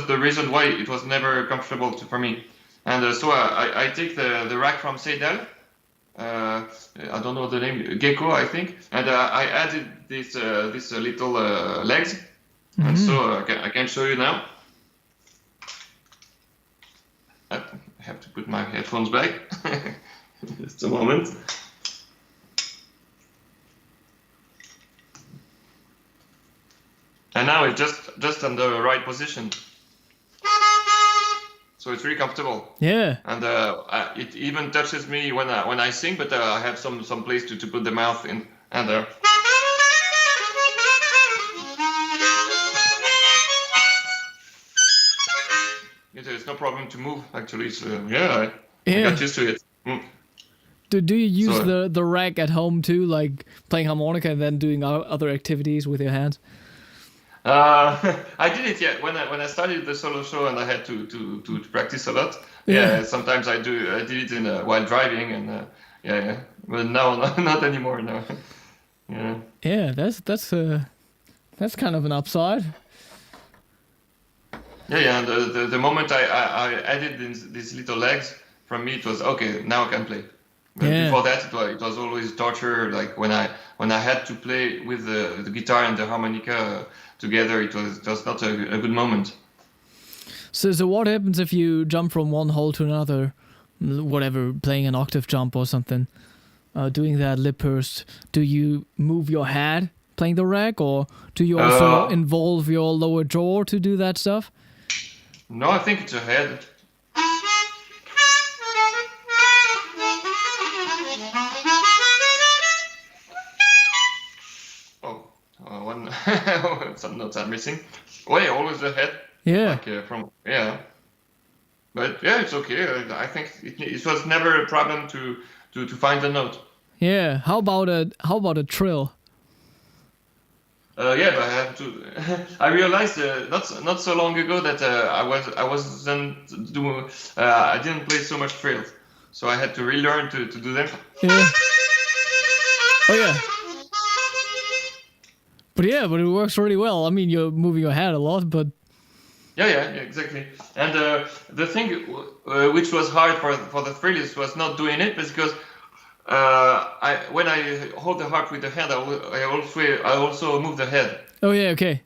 the reason why it was never comfortable for me. And so I take the rack from Seidel. I don't know the name, Gecko, I think, and I added this little legs, and so I can show you now. I have to put my headphones back. Just a moment. And now it's just on the right position. So it's really comfortable. Yeah. And it even touches me when I sing, but I have some place to put the mouth in. And it's no problem to move, actually. So I got used to it. Do you use the rack at home too, like playing harmonica and then doing other activities with your hands? I did it when I started the solo show and I had to practice a lot. Yeah, sometimes I did it while driving and but now not anymore. No. Yeah. Yeah, that's kind of an upside. Yeah. And the moment I added these little legs, from me it was okay. Now I can play. But before that, it was always torture. Like when I had to play with the guitar and the harmonica together, it was just not a good moment. So what happens if you jump from one hole to another, whatever, playing an octave jump or something, doing that lip burst? Do you move your head playing the rack, or do you also involve your lower jaw to do that stuff? No, I think it's a head. Some notes I'm missing. Oh yeah, always the head. Yeah. Like, but yeah, it's okay. I think it was never a problem to find the note. Yeah. How about a trill? But I have to. I realized not so long ago that I didn't play so much trills, so I had to relearn to do them. Yeah. Oh yeah. But it works really well. I mean, you're moving your head a lot, but... Yeah, exactly. And the thing which was hard for the thrillist was not doing it, because when I hold the harp with the hand, I also move the head. Oh yeah, okay.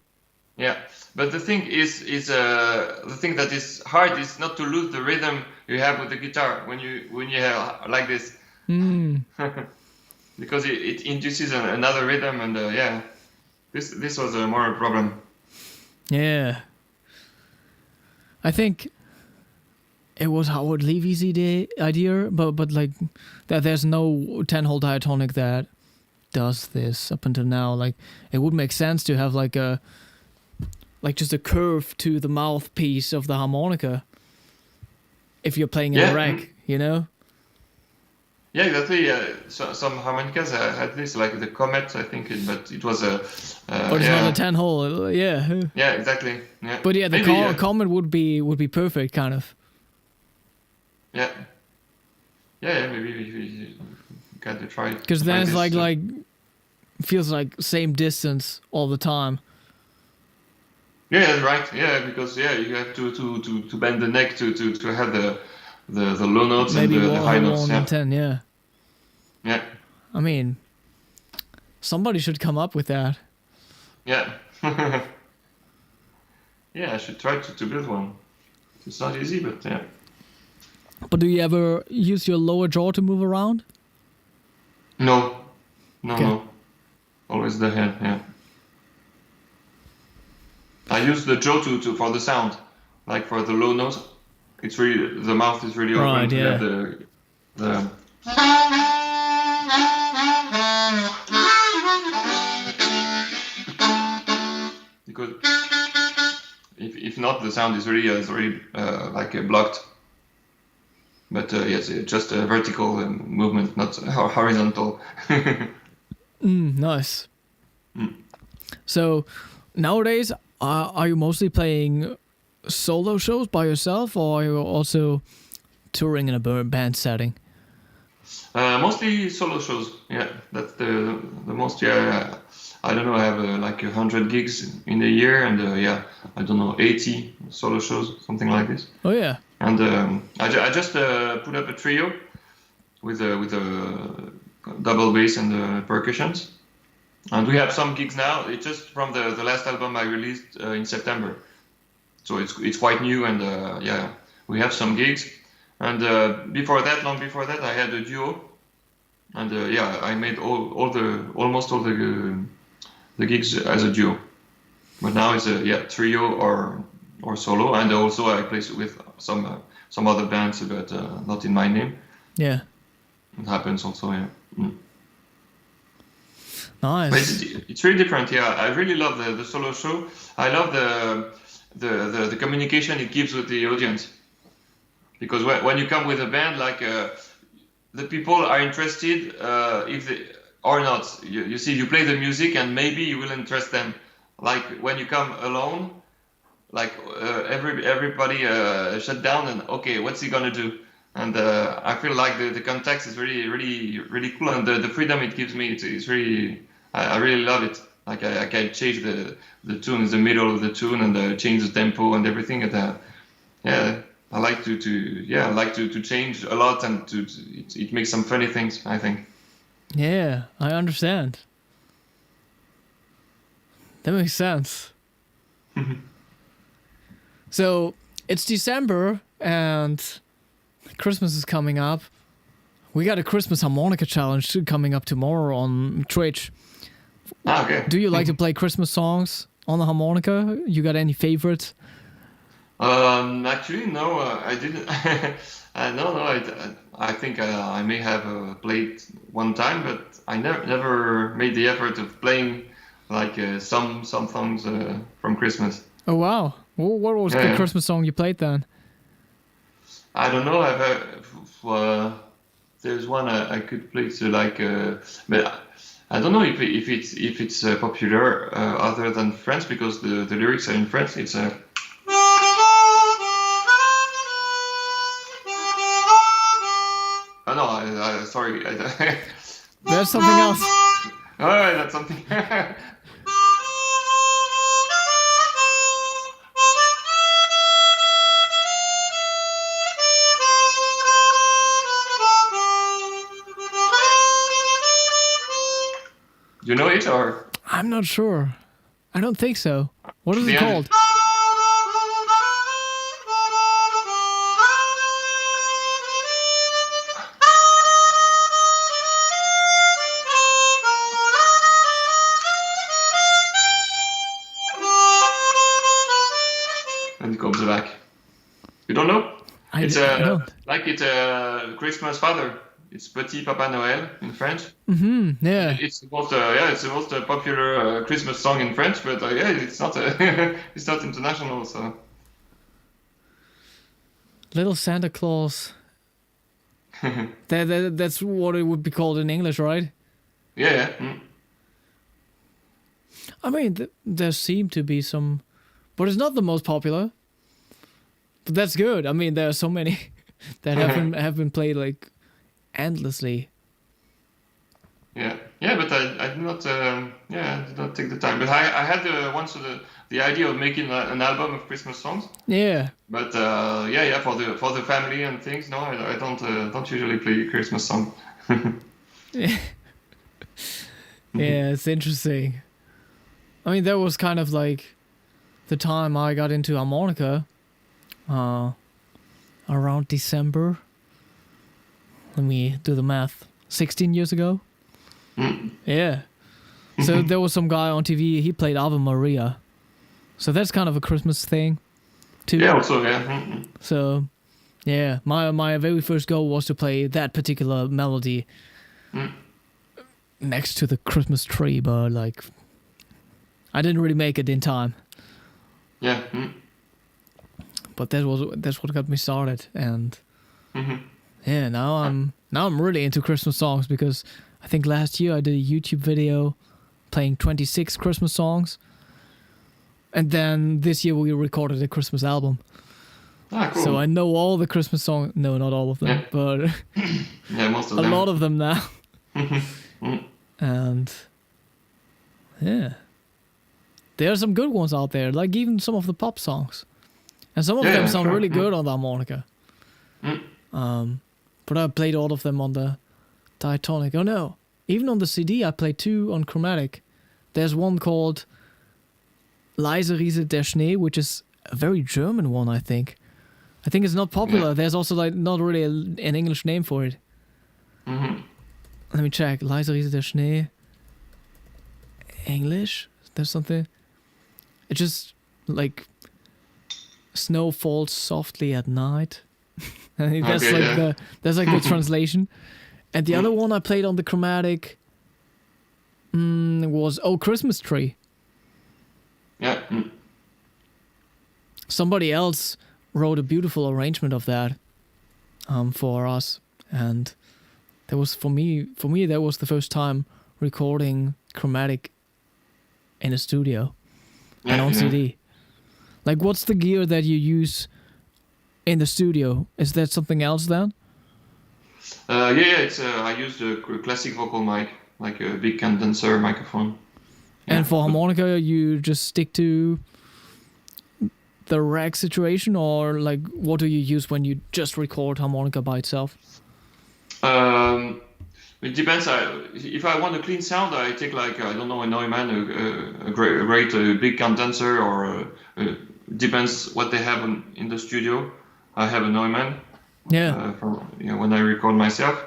Yeah, but the thing is the thing that is hard is not to lose the rhythm you have with the guitar when you have like this, because it induces another rhythm, and This was more a problem. Yeah. I think it was Howard Levy's idea, but like that there's no 10-hole diatonic that does this up until now. Like it would make sense to have just a curve to the mouthpiece of the harmonica if you're playing in a rack, you know? Yeah, exactly. Some harmonicas had this, like the Comet, I think, but it was a. But it's not a 10-hole. Yeah. Yeah, exactly. Yeah. But yeah, the Comet would be perfect, kind of. Yeah. Yeah. Maybe we got to try. Because then it's like feels like same distance all the time. Yeah, that's right. Yeah, because you have to bend the neck to have the low notes maybe and the high notes. Maybe 1 and 10, yeah. Yeah. I mean, somebody should come up with that. Yeah. Yeah, I should try to build one. It's not easy, but yeah. But do you ever use your lower jaw to move around? No. Okay. No. Always the head, yeah. I use the jaw for the sound, like for the low notes. It's really, the mouth is really open to have the because if not, the sound is really like blocked. But yes, just a vertical movement, not horizontal. Nice. So nowadays, are you mostly playing solo shows by yourself, or are you also touring in a band setting? Mostly solo shows. Yeah, that's the most. Yeah. I don't know. I have like 100 gigs in a year, and I don't know, 80 solo shows, something like this. Oh yeah. And I just put up a trio with a double bass and percussions. And we have some gigs now. It's just from the last album I released in September. So it's quite new, and we have some gigs. And long before that, I had a duo. And I made almost all the gigs as a duo. But now it's a trio or solo. And also I play with some other bands, but not in my name. Yeah. It happens also, yeah. Mm. Nice. But it's really different, yeah. I really love the solo show. I love the communication it gives with the audience. Because when you come with a band, like the people are interested if they or not. You see, you play the music and maybe you will interest them. Like when you come alone, like everybody shut down and okay, what's he gonna do? And I feel like the context is really, really, really cool, and the freedom it gives me, it's really, I really love it. Like I can change the tune in the middle of the tune and change the tempo and everything. And I like to change a lot, and it makes some funny things, I think. Yeah, I understand. That makes sense. So it's December and Christmas is coming up. We got a Christmas harmonica challenge coming up tomorrow on Twitch. Okay. Do you like to play Christmas songs on the harmonica? You got any favorites? Actually, no, I didn't. I think I may have played one time, but I never made the effort of playing like some songs from Christmas. Oh wow! Well, what was the Christmas song you played then? I don't know. I've heard, there's one I could play to but I don't know if it's popular other than French, because the lyrics are in French. It's Oh no, sorry. There's something else. Oh, that's something. You know it, or? I'm not sure. I don't think so. What is it called? And it comes back. You don't know? I don't. It's a Christmas Father. It's Petit Papa Noël in French. Mm-hmm. Yeah. It's the most popular Christmas song in French, but it's not it's not international. So Little Santa Claus. That's what it would be called in English, right? Yeah. Mm. I mean, there seem to be some, but it's not the most popular. But that's good. I mean, there are so many that have been played like endlessly. Yeah, but I did not. I did not take the time. But I had once the idea of making an album of Christmas songs. Yeah. But for the family and things. No, I don't usually play Christmas songs. Yeah, it's interesting. I mean, that was kind of like the time I got into harmonica. Around December. Let me do the math. 16 years ago? Mm. Yeah. So there was some guy on TV, he played Ave Maria. So that's kind of a Christmas thing, too. Yeah, also, yeah. Mm-hmm. So, yeah, my very first goal was to play that particular melody next to the Christmas tree, but, like, I didn't really make it in time. Yeah. Mm. But that's what got me started, and... Mm-hmm. Yeah, now I'm really into Christmas songs, because I think last year I did a YouTube video playing 26 Christmas songs, and then this year we recorded a Christmas album. Ah, cool. So I know all the Christmas songs. No, not all of them, but yeah, most of a them. lot of them now. Mm. And Yeah. There are some good ones out there, like even some of the pop songs. And some of them sound really good on the harmonica. But I played all of them on the diatonic. Oh no, even on the CD I played 2 on Chromatic. There's one called Leise Riese der Schnee, which is a very German one, I think. I think it's not popular. Yeah. There's also like not really an English name for it. Let me check. Leise Riese der Schnee. English? There's something. It's just like snow falls softly at night. I think that's that's like the translation. And the other one I played on the Chromatic was Christmas Tree. Yeah. Somebody else wrote a beautiful arrangement of that for us, and that was for me that was the first time recording Chromatic in a studio and on CD. Like, what's the gear that you use in the studio? Is that something else then? It's I use a classic vocal mic, like a big condenser microphone. And for harmonica, you just stick to the rack situation, or like what do you use when you just record harmonica by itself? It depends. If I want a clean sound, I take like I don't know, a Neumann, a great big condenser, or depends what they have in the studio. I have a Neumann. When I record myself,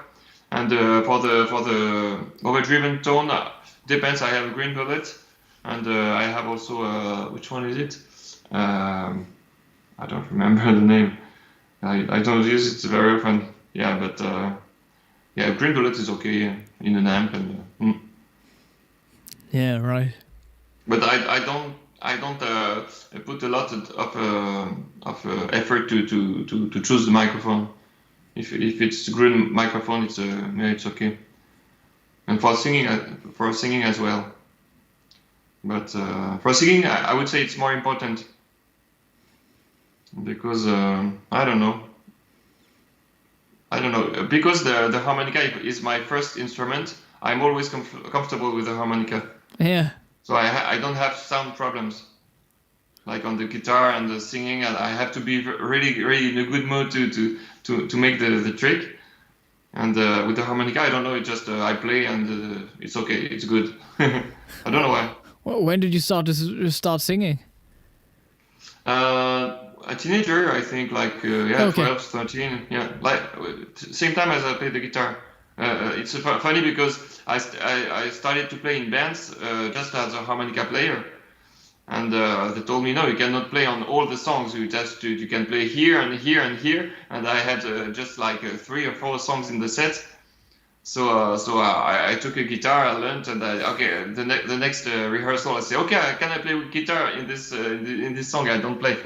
and for the overdriven tone, depends. I have a green bullet, and I have also which one is it? I don't remember the name. I don't use it very often. Yeah, but green bullet is okay in an amp, and yeah, right. But I don't put a lot of effort to choose the microphone. If it's green microphone, it's okay. And for singing as well. But for singing, I would say it's more important because I don't know. Because the harmonica is my first instrument. I'm always comfortable with the harmonica. Yeah. So I don't have sound problems. Like on the guitar and the singing, I have to be really, really in a good mood to make the trick. And with the harmonica, I don't know. It just I play and it's okay. It's good. I don't know why. Well, when did you start singing? A teenager, I think, like 12, 13. Yeah, like same time as I play the guitar. It's funny because I started to play in bands just as a harmonica player, and they told me no, you cannot play on all the songs. You can play here and here and here, and I had just like 3 or 4 songs in the set. So I took a guitar, I learned, and the next rehearsal I say, okay, can I play with guitar in this song? I don't play.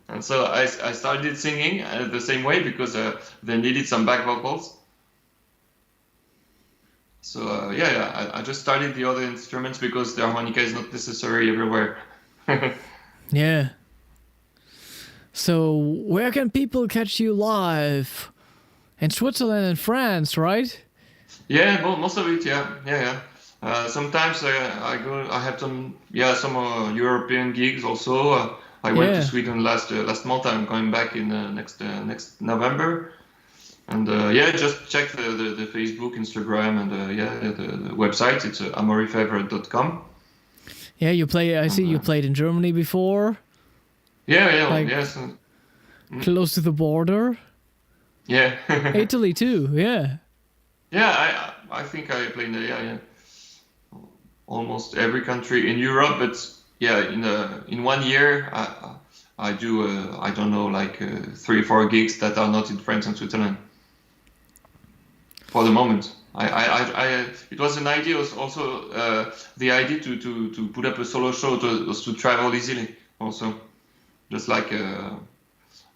And so I started singing the same way because they needed some back vocals. So I just started the other instruments because the harmonica is not necessary everywhere. Yeah. So where can people catch you live? In Switzerland and France, right? Yeah, most of it. Yeah. Sometimes I go. I have some European gigs also. I went to Sweden last month. I'm going back in next November. And just check the Facebook, Instagram, and the website. It's amauryfaivre.com. Yeah, you play. I see you played in Germany before. Yes. Close to the border. Yeah. Italy too. Yeah. Yeah, I think I played in almost every country in Europe, but in 1 year I do I don't know, like 3 or 4 gigs that are not in France and Switzerland. For the moment, it was an idea also the idea to put up a solo show to travel easily also, just like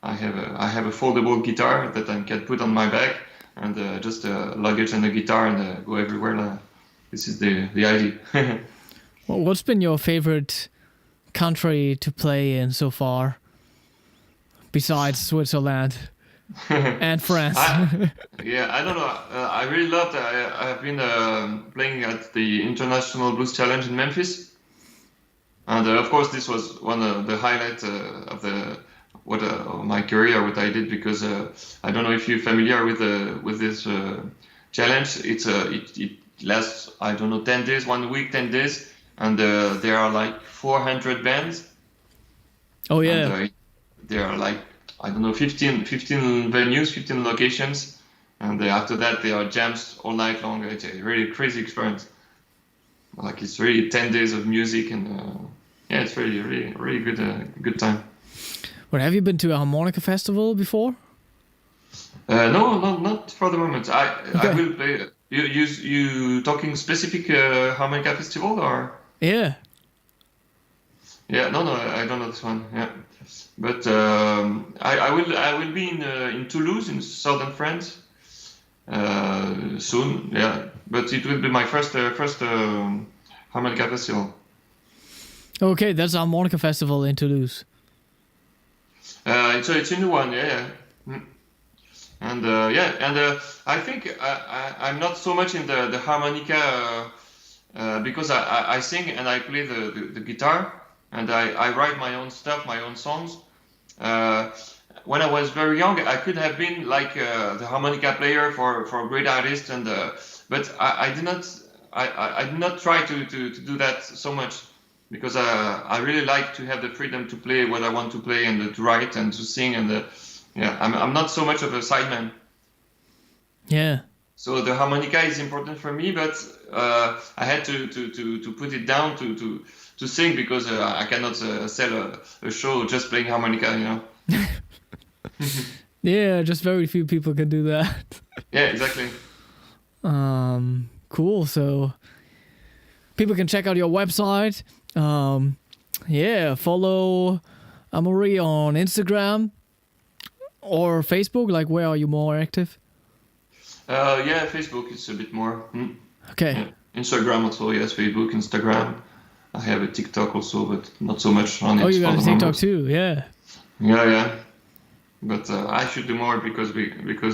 I have a foldable guitar that I can put on my back and just luggage and a guitar and go everywhere. This is the idea. Well, what's been your favorite country to play in so far, besides Switzerland? and France. I don't know. I really loved. I've been playing at the International Blues Challenge in Memphis, and of course this was one of the highlights of my career. What I did, because I don't know if you're familiar with this challenge. It lasts, I don't know, 10 days, 1 week, 10 days, and there are like 400 bands. Oh yeah. And, there are like, I don't know, 15 venues, 15 locations, and after that there are jams all night long. It's a really crazy experience. Like, it's really 10 days of music, and it's really good time. Well, have you been to a harmonica festival before? No, not for the moment. I will play. You talking specific harmonica festival, or? Yeah. Yeah, no, I don't know this one. Yeah, but I will be in Toulouse, in southern France, soon. Yeah, but it will be my first harmonica festival. Okay, that's a harmonica festival in Toulouse. It's a new one. Yeah. And I think I'm not so much in the harmonica because I sing and I play the guitar. And I write my own stuff, my own songs. When I was very young, I could have been like the harmonica player for a great artist, but I did not try to do that so much, because I really like to have the freedom to play what I want to play, and to write and to sing, and I'm not so much of a sideman. Yeah. So the harmonica is important for me, but I had to put it down to sing, because I cannot sell a show just playing harmonica, you know. Yeah, just very few people can do that. Yeah, exactly. Cool. So people can check out your website. Follow Amaury on Instagram or Facebook. Like, where are you more active? Facebook is a bit more. Okay. Yeah. Instagram also, yes. Facebook, Instagram. I have a TikTok also, but not so much on it. Oh, you got a TikTok moment. too, yeah. Yeah. But I should do more, because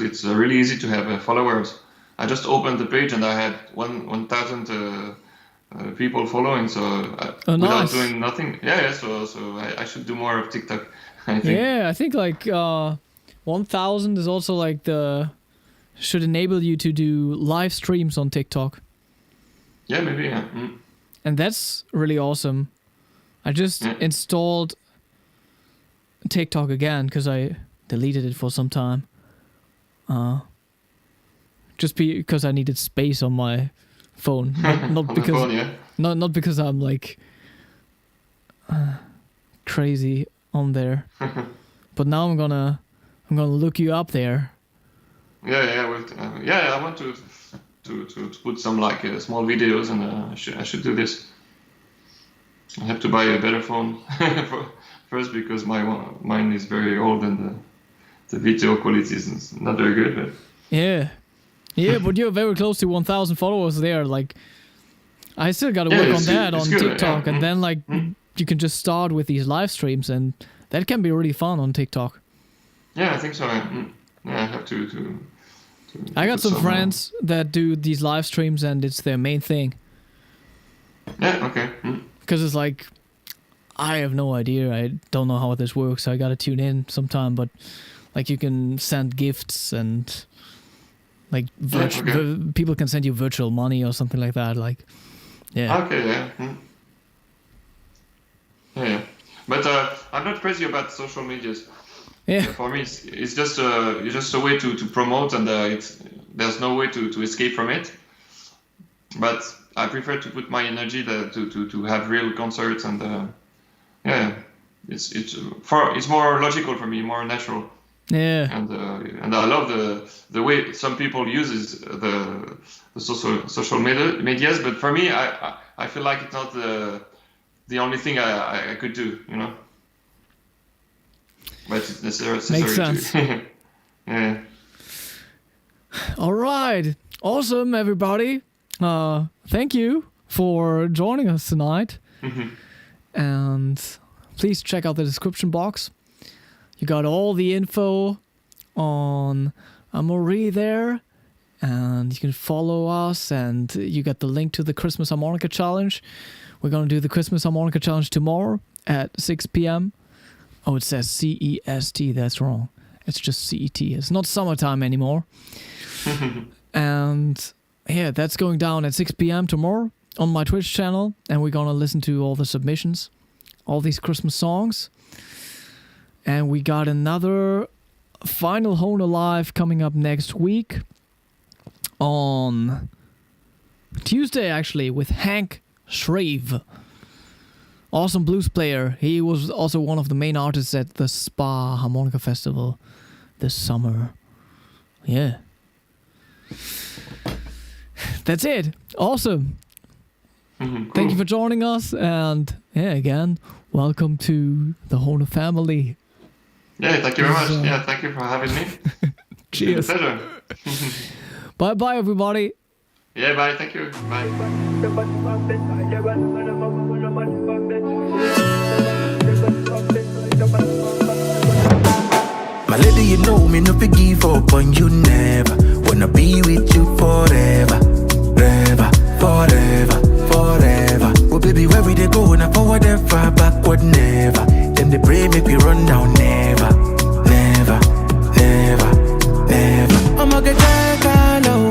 it's really easy to have followers. I just opened the page and I had 1,000 people following, so without doing nothing. Yeah. So I should do more of TikTok, I think. Yeah, I think like 1,000 is also like should enable you to do live streams on TikTok. Yeah, maybe. Yeah. And that's really awesome. I just installed TikTok again because I deleted it for some time. Just because I needed space on my phone, not because phone, not because I'm like crazy on there. But now I'm gonna look you up there. Yeah. Well, I want to put some like small videos, and I should do this. I have to buy a better phone first, because mine is very old, and the video quality is not very good. But but you're very close to 1,000 followers there. Like, I still gotta work on that on good, TikTok, and then like you can just start with these live streams, and that can be really fun on TikTok. Yeah, I think so. Yeah, I have to I got some friends that do these live streams, and it's their main thing. Yeah, okay. Because it's like, I have no idea. I don't know how this works. So I gotta tune in sometime. But like, you can send gifts, and like people can send you virtual money or something like that. Like, yeah. Okay, yeah. Yeah. But I'm not crazy about social medias. Yeah. For me, it's just a way to promote, and there's no way to escape from it. But I prefer to put my energy to have real concerts, and it's more logical for me, more natural. Yeah. And I love the way some people uses the social medias, but for me, I feel like it's not the only thing I could do, you know. But it's necessary. Makes sense. Yeah. All right. Awesome, everybody. Thank you for joining us tonight. And please check out the description box. You got all the info on Amaury there. And you can follow us, and you got the link to the Christmas Harmonica Challenge. We're going to do the Christmas Harmonica Challenge tomorrow at 6 p.m. Oh, it says CEST. That's wrong. It's just CET. It's not summertime anymore. And yeah, that's going down at 6 p.m. tomorrow on my Twitch channel. And we're going to listen to all the submissions, all these Christmas songs. And we got another final Hohner Live coming up next week on Tuesday, actually, with Hank Shreve. Awesome blues player. He was also one of the main artists at the Spa Harmonica Festival this summer. Yeah. That's it. Awesome. Cool. Thank you for joining us. And yeah, again, welcome to the Hohner family. Yeah, thank you very much. Yeah, thank you for having me. Cheers. It's a pleasure. Bye-bye, everybody. Yeah, bye. Thank you. Bye. My lady, you know me, no give up on you never. Wanna be with you forever, forever, forever, forever. Oh baby, where we they go? Now forward ever, backward never. Them they pray make we run down never, never, never, never. I'ma get that low.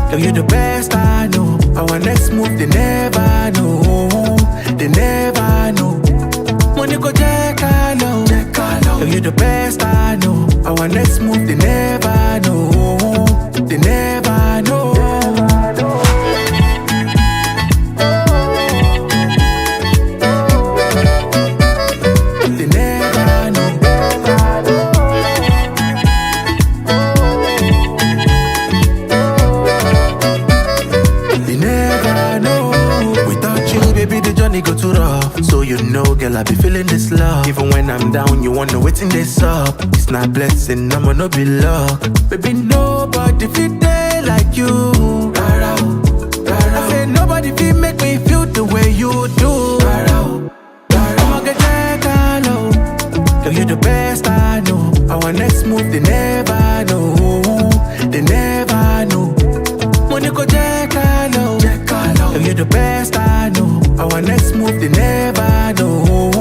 Girl, you the best I know. Our next move they never know, they never know. Money go check low. Girl, you the best I know. Our next move they never know, they never know. They never know. They never know. Without you, baby, the journey go too rough. So you know, girl, I be feeling this love. Even when I'm down, you wanna wait in this up. It's not blessing, I'ma not be luck. Baby, nobody feel there like you. I said nobody feel make me feel the way you do. I'ma get that low. Girl, you the best I know. Our next move, they never know, they never know. Money go check low. Girl, you the best I know. Our next move, they never know.